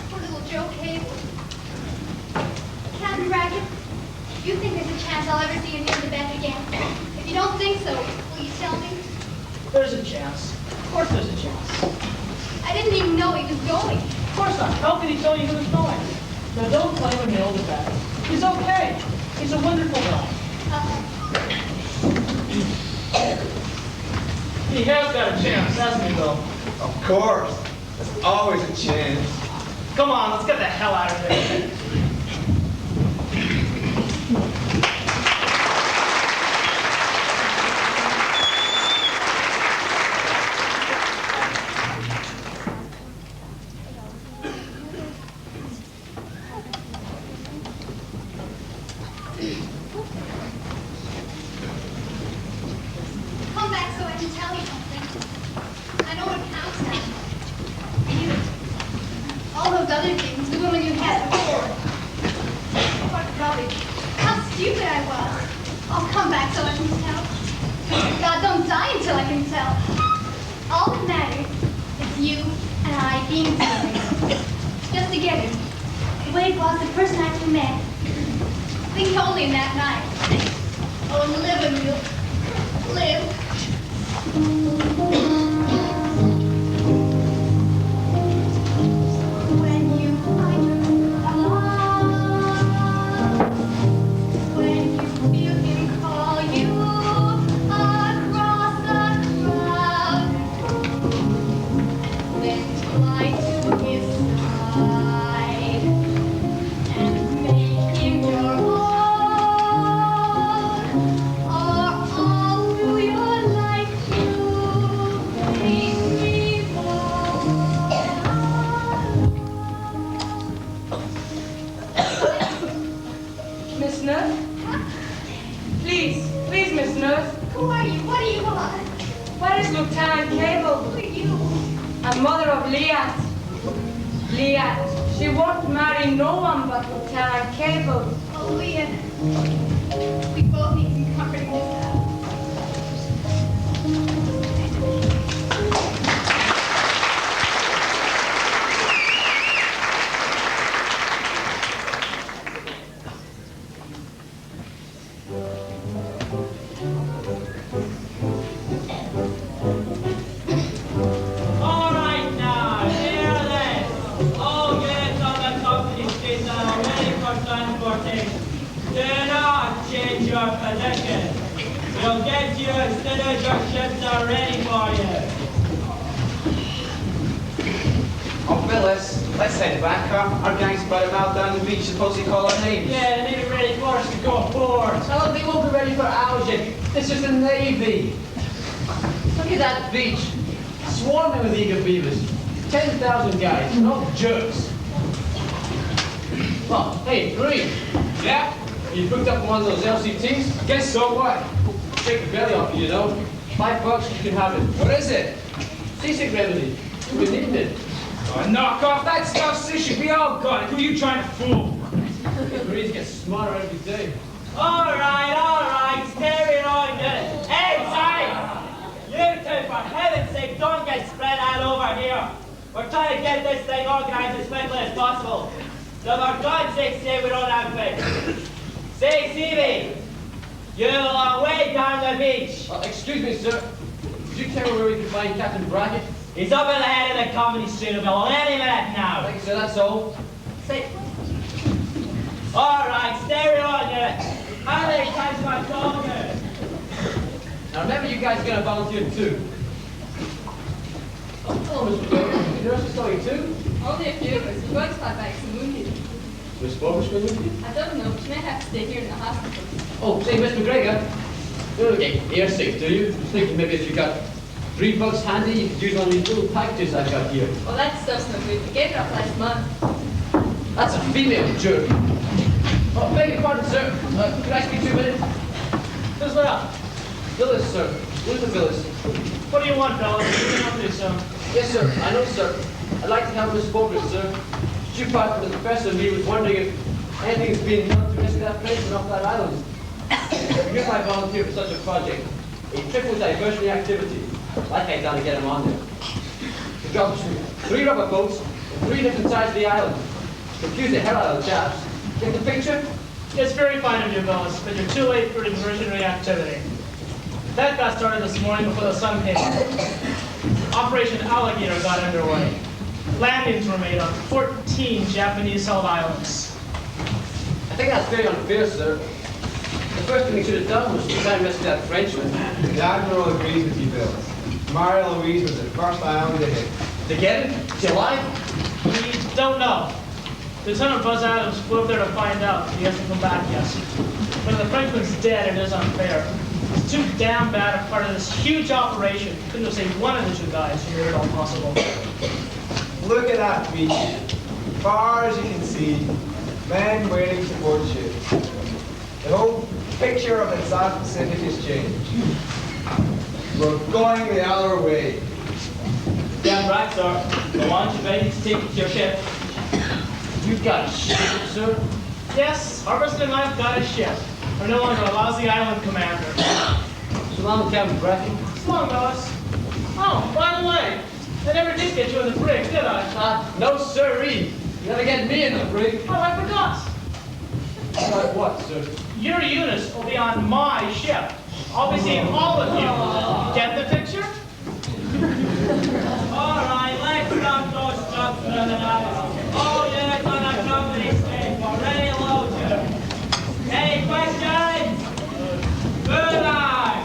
Poor little Joe Cable. Captain Brackett, do you think there's a chance I'll ever see you near the bend again? If you don't think so, will you tell me?
There's a chance. Of course there's a chance.
I didn't even know he was going.
Of course not. How could he tell you he was going? Now don't blame him all the bad. He's okay. He's a wonderful guy. He has got a chance, hasn't he, Bill?
Of course. There's always a chance.
Come on, let's get the hell out of here.
Come back so I can tell you something. I know what counts now. You. All those other things, the woman you had before. What rubbish. How stupid I was. I'll come back so I can tell. God don't die until I can tell. All that matters is you and I being together. Just together. The way it was the first night we met. Think only in that night. Oh, live and you. Live. When you find your love, when you feel him call you across the crowd, then fly to his side and make him your own. Or all through your life you make me
Miss Nurse? Please, Miss Nurse.
Who are you? What do you want?
Where is Lieutenant Cable?
Who are you?
I'm mother of Liat. Liat, she won't marry no one but Lieutenant Cable.
Oh, Leah. We both need some comforting this house.
All right now, hear this. All units on the company streets are ready for transportation. Do not change your position. We'll get you as soon as your ships are ready for you.
Oh, Phyllis, let's head back. Our gang's about a mile down the beach. Suppose they call our names.
Yeah, they may be ready for us to go aboard. Oh, they won't be ready for ours yet. This is the Navy. Look at that beach. Swarming with eager beavers. 10,000 guys, no jerks. Oh, hey, Green. Yeah? You booked up one of those LCTs? I guess so, what? Take the belly off you, know. $5, you can have it.
What is it?
Seasick remedy. We're needing it.
Oh, knock off that stuff, Sissy. We all got it. Who are you trying to fool?
Marines get smarter every day.
All right, stay on it. Hey, sorry. You two, for heaven's sake, don't get spread out over here. We're trying to get this thing organized as quickly as possible. So for God's sake, say we don't have faith. Say, Stevie, you are way down the beach.
Excuse me, sir. Could you tell me where we can find Captain Brackett?
He's up at the head of the company street bill any minute now.
Thank you, sir. That's all. Say.
All right, stay on it. How many times have I told you?
Now remember, you guys are going to volunteer too. Oh, hello, Mr. Baker. The nurses saw you too?
Only a few of us. We both got back some wounded.
Miss Forbes with you?
I don't know. She may have to stay here in the hospital.
Oh, say, Miss McGregor, you don't get air sick, do you? I was thinking maybe if you got 3 bucks handy, you could use one of these little packages I got here.
Well, that stuff's no good. We gave it up last month.
That's a female jerk. Oh, beg your pardon, sir. Could I speak to you a minute?
Who's that?
Willis, sir. Luther Willis.
What do you want, fellas? What do you want to do, son?
Yes, sir. I know, sir. I'd like to help Miss Forbes, sir. She part from the professor and me was wondering if anything's being done to rescue that Frenchman off that island. We hereby volunteer for such a project. A triple diversionary activity. Like I done to get him on there. To drop 3 rubber boats on 3 different sides of the island. Confuse the hell out of the chaps. Get the picture?
It's very fine of you, fellas, but you're too late for diversionary activity. That got started this morning before the sun came up. Operation Alligator got underway. Landings were made on 14 Japanese-held islands.
I think that's very unfair, sir. The first thing we should have done was to try and rescue that Frenchman.
The Admiral agrees with you, Bill. Maria Louise was the first island to hit.
To get him? Is he alive?
We don't know. Lieutenant Buzz Adams flew up there to find out. He hasn't come back yet. But if the Frenchman's dead, it is unfair. He's too damn bad a part of this huge operation. Couldn't have saved one of the 2 guys who made it all possible.
Look at that beach. Far as you can see, men waiting to board ships. The whole picture of the South Pacific has changed. We're going the other way.
Stand back, sir. The launch is ready to take you to your ship.
You've got a ship, sir?
Yes, Harbison and I've got a ship. We're no longer a lousy island commander.
So long, Captain Bracken.
Come on, fellas. Oh, by the way, I never did get you in the brig, did I?
No, sirree. You never get me in the brig.
Oh, I forgot.
What, sir?
Your units will be on my ship. I'll be seeing all of you. Get the picture?
All right, let's stop those trucks for the night. All units on the company stage for ready to load you. Any questions? Good night.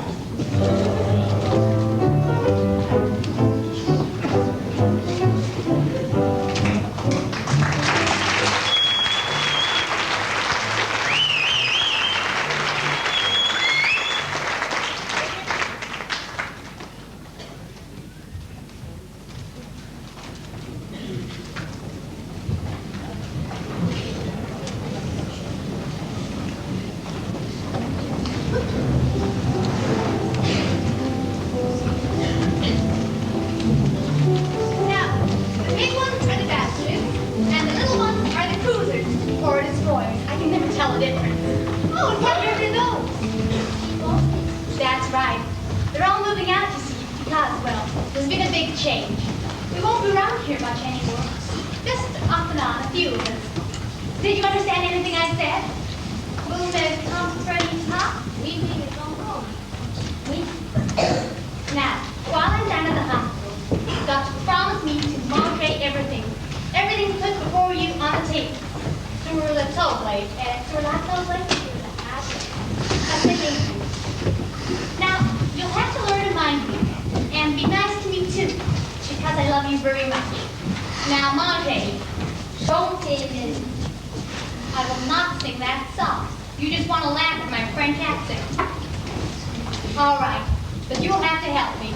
Now, the big ones are the battleships, and the little ones are the cruisers or destroyers. I can never tell the difference. Oh, and what are those? That's right. They're all moving out, you see, because, well, there's been a big change. We won't be around here much anymore. Just off and on, a few of us. Did you understand anything I said? Boom has come from top. We is on home. Now, while I'm down at the hospital, you've got to promise me to moderate everything. Everything's put before you on the table. Sur le table, sur la table, that's the name. Now, you'll have to learn to mind me, and be nice to me too, because I love you very much. Now, Monte, don't say this. I will not sing that song. You just want to laugh at my French accent. All right, but you'll have to help me.